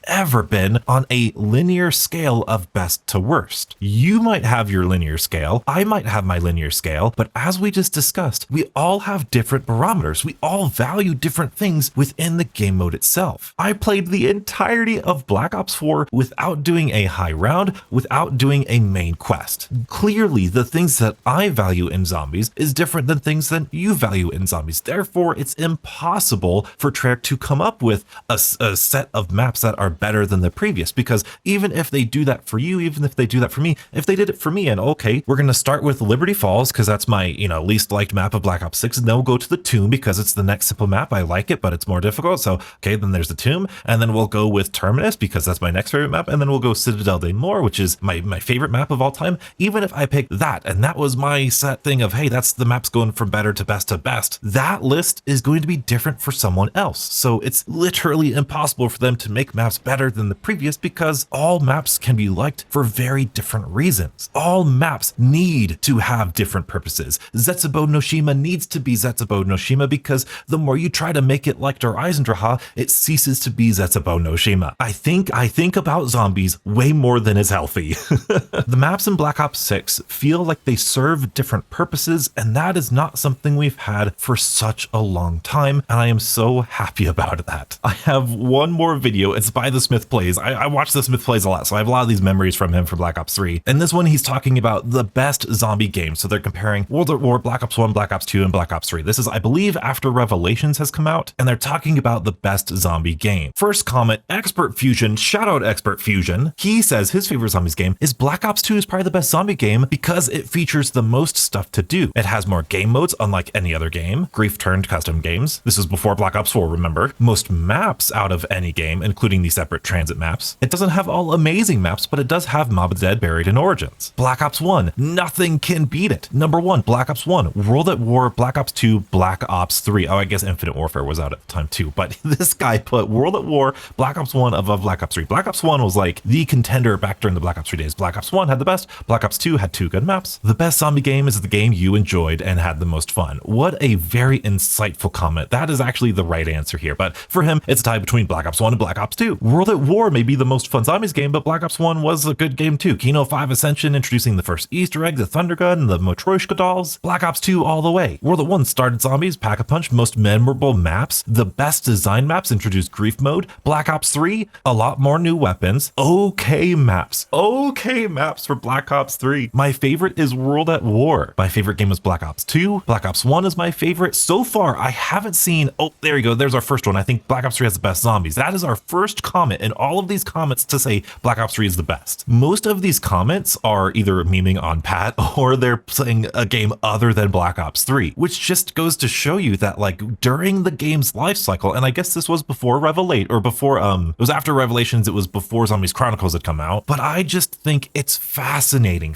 ever been on a linear scale of best to worst. You might have your linear scale, I might have my linear scale, but as we just discussed, we all have different barometers. We all value different things within the game mode itself. I played the entirety of Black Ops 4 without doing a high round, without doing a main quest. Clearly, the things that I value in Zombies is different than things that you value in Zombies. Therefore, it's impossible for Treyarch to come up with a set of maps that are better than the previous, because even if they do that for you, even if they do that for me, if they did it for me and okay, we're going to start with Liberty Falls because that's my, least liked map of Black Ops 6, and then we'll go to the tomb because it's the next simple map. I like it, but it's more difficult. So, okay, then there's the tomb, and then we'll go with Terminus because that's my next favorite map, and then we'll go Citadel de Mor, which is my favorite map of all time. Even if I picked that, and that was my set thing of, hey, that's the maps going from better to best, that list is going to be different for someone else. So it's literally impossible for them to make maps better than the previous because all maps can be liked for very different reasons. All maps need to have different purposes. Zetsubo no Shima needs to be Zetsubo no Shima because the more you try to make it like Der Eisendrache, it ceases to be Zetsubo no Shima. I think about Zombies way more than is healthy. The maps in Black Ops 6 feel like they serve different purposes, and that is not something we've had for such a long time, and I am so happy about that. I have one more video. It's by The Smith Plays. I watch The Smith Plays a lot, so I have a lot of these memories from him for Black Ops 3. And this one, he's talking about the best zombie games. So they're comparing World at War, Black Ops 1, Black Ops 2, and Black Ops 3. This is, I believe, after Revelations has come out, and they're talking about the best zombie game. First comment, Expert Fusion, shout out Expert Fusion. He says his favorite zombies game is Black Ops 2 is probably the best zombie game because it features the most stuff to do. It has more game modes, unlike any other game. Grief turned custom games. This was before Black Ops 4, remember? Most maps out of any game, including the separate transit maps. It doesn't have all amazing maps, but it does have Mob Dead buried in Origins. Black Ops 1, nothing can beat it. Number 1, Black Ops 1, World at War, Black Ops 2, Black Ops 3. Oh, I guess Infinite Warfare was out at the time too, but this guy put World at War, Black Ops 1 above Black Ops 3. Black Ops 1 was like the contender back during the Black Ops 3 days. Black Ops 1 had the best, Black Ops 2 had 2 good maps. The best zombie game is the game you enjoyed and had the most fun. What a very insightful comment. That is actually the right answer here, but for him, it's a tie between Black Ops 1 and Black Ops 2. World at War may be the most fun zombies game, but Black Ops 1 was a good game too. Kino 5 Ascension introducing the first Easter egg, the Thunder Gun, the Matryoshka dolls. Black Ops 2 all the way. World at 1 started zombies, Pack-a-Punch, most memorable maps, the best design maps, introduced grief mode. Black Ops 3, a lot more new weapons. Okay maps for Black Ops 3. My favorite is World at War. My favorite game was Black Ops 2. Black Ops 1 is my favorite. So far, I haven't seen, oh, there you go. There's our first one. I think Black Ops 3 has the best zombies. That is our first comment in all of these comments to say Black Ops 3 is the best. Most of these comments are either memeing on Pat or they're playing a game other than Black Ops 3, which just goes to show you that like during the game's life cycle, and I guess this was before Revelate or before, it was after Revelations, it was before Zombies Chronicles had come out, but I just think it's fascinating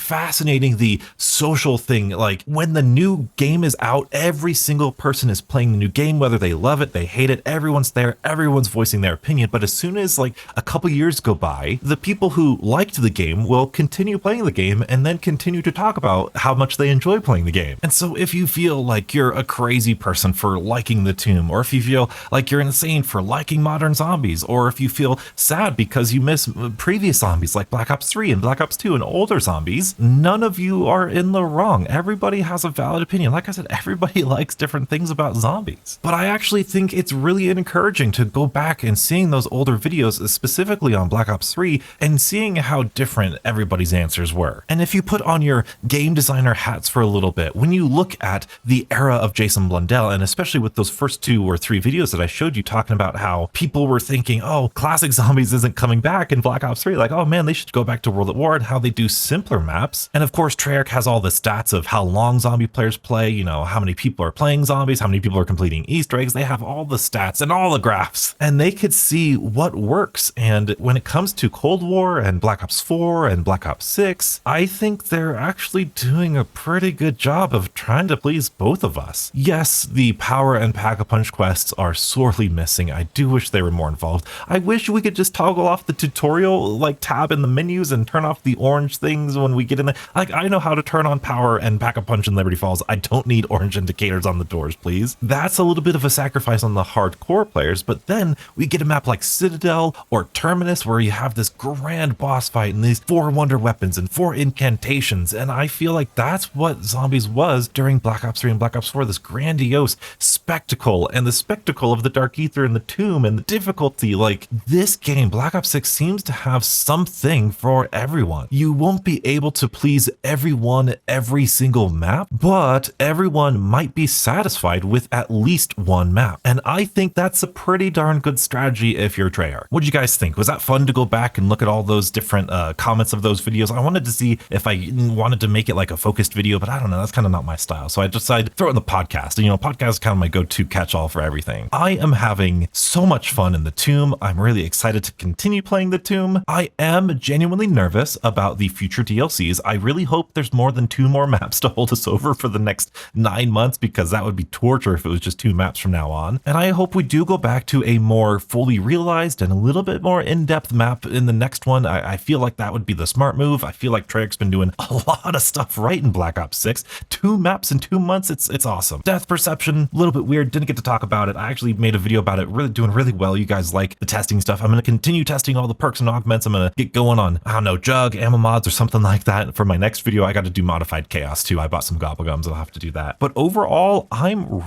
the social thing. Like when the new game is out, every single person is playing the new game, whether they love it, they hate it, everyone's there, everyone's voicing their opinion. But as soon as like a couple years go by, the people who liked the game will continue playing the game and then continue to talk about how much they enjoy playing the game. And so if you feel like you're a crazy person for liking the tomb, or if you feel like you're insane for liking modern zombies, or if you feel sad because you miss previous zombies like Black Ops 3 and Black Ops 2 and older zombies, none of you are in the wrong. Everybody has a valid opinion. Like I said, everybody likes different things about zombies. But I actually think it's really encouraging to go back and seeing those older videos, specifically on Black Ops 3, and seeing how different everybody's answers were. And if you put on your game designer hats for a little bit, when you look at the era of Jason Blundell, and especially with those first 2 or 3 videos that I showed you talking about how people were thinking, oh, classic zombies isn't coming back in Black Ops 3, like, oh man, they should go back to World at War, and how they do simpler maps. And of course, Treyarch has all the stats of how long zombie players play, you know, how many people are playing zombies, how many people are completing Easter eggs. They have all the stats and all the graphs. And and they could see what works. And when it comes to Cold War and Black Ops 4 and Black Ops 6, I think they're actually doing a pretty good job of trying to please both of us. Yes, the power and pack-a-punch quests are sorely missing. I do wish they were more involved. I wish we could just toggle off the tutorial like tab in the menus and turn off the orange things when we get in there. Like, I know how to turn on power and pack-a-punch in Liberty Falls. I don't need orange indicators on the doors, please. That's a little bit of a sacrifice on the hardcore players, but then we get a map like Citadel or Terminus where you have this grand boss fight and these 4 wonder weapons and 4 incantations, and I feel like that's what Zombies was during Black Ops 3 and Black Ops 4, this grandiose spectacle, and the spectacle of the Dark Ether and the Tomb and the difficulty. Like, this game, Black Ops 6, seems to have something for everyone. You won't be able to please everyone every single map, but everyone might be satisfied with at least one map, and I think that's a pretty darn good strategy if you're Treyarch. What do you guys think? Was that fun to go back and look at all those different comments of those videos? I wanted to see if I wanted to make it like a focused video, but I don't know, that's kind of not my style. So I decided to throw it in the podcast. And, you know, podcast is kind of my go-to catch-all for everything. I am having so much fun in the Tomb. I'm really excited to continue playing the Tomb. I am genuinely nervous about the future DLCs. I really hope there's more than 2 more maps to hold us over for the next 9 months, because that would be torture if it was just 2 maps from now on. And I hope we do go back to a more fully realized and a little bit more in-depth map in the next one. I feel like that would be the smart move. I feel like Treyarch's been doing a lot of stuff right in Black Ops 6. 2 maps in 2 months, it's awesome. Death Perception, a little bit weird, didn't get to talk about it. I actually made a video about it, really doing really well. You guys like the testing stuff. I'm going to continue testing all the perks and augments. I'm going to get going on, I don't know, Jug, ammo mods, or something like that. For my next video, I got to do Modified Chaos too. I bought some Gobblegums, I'll have to do that. But overall, I'm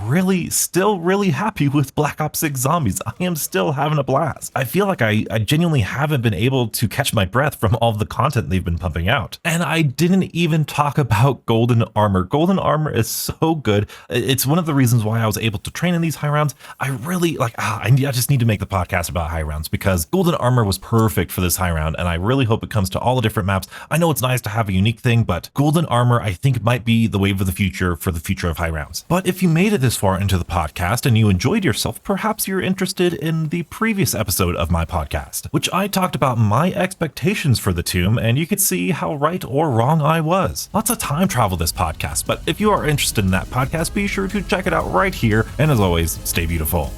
still really happy with Black Ops 6 Zombies. I am still having a blast. I feel like I genuinely haven't been able to catch my breath from all the content they've been pumping out. And I didn't even talk about Golden Armor. Golden Armor is so good. It's one of the reasons why I was able to train in these high rounds. I really I just need to make the podcast about high rounds, because Golden Armor was perfect for this high round, and I really hope it comes to all the different maps. I know it's nice to have a unique thing, but Golden Armor, I think, might be the wave of the future for the future of high rounds. But if you made it this far into the podcast and you enjoyed yourself, perhaps you're interested in the previous episode of my podcast, which I talked about my expectations for the Tomb, and you could see how right or wrong I was. Lots of time travel this podcast, but if you are interested in that podcast, be sure to check it out right here, and as always, stay beautiful.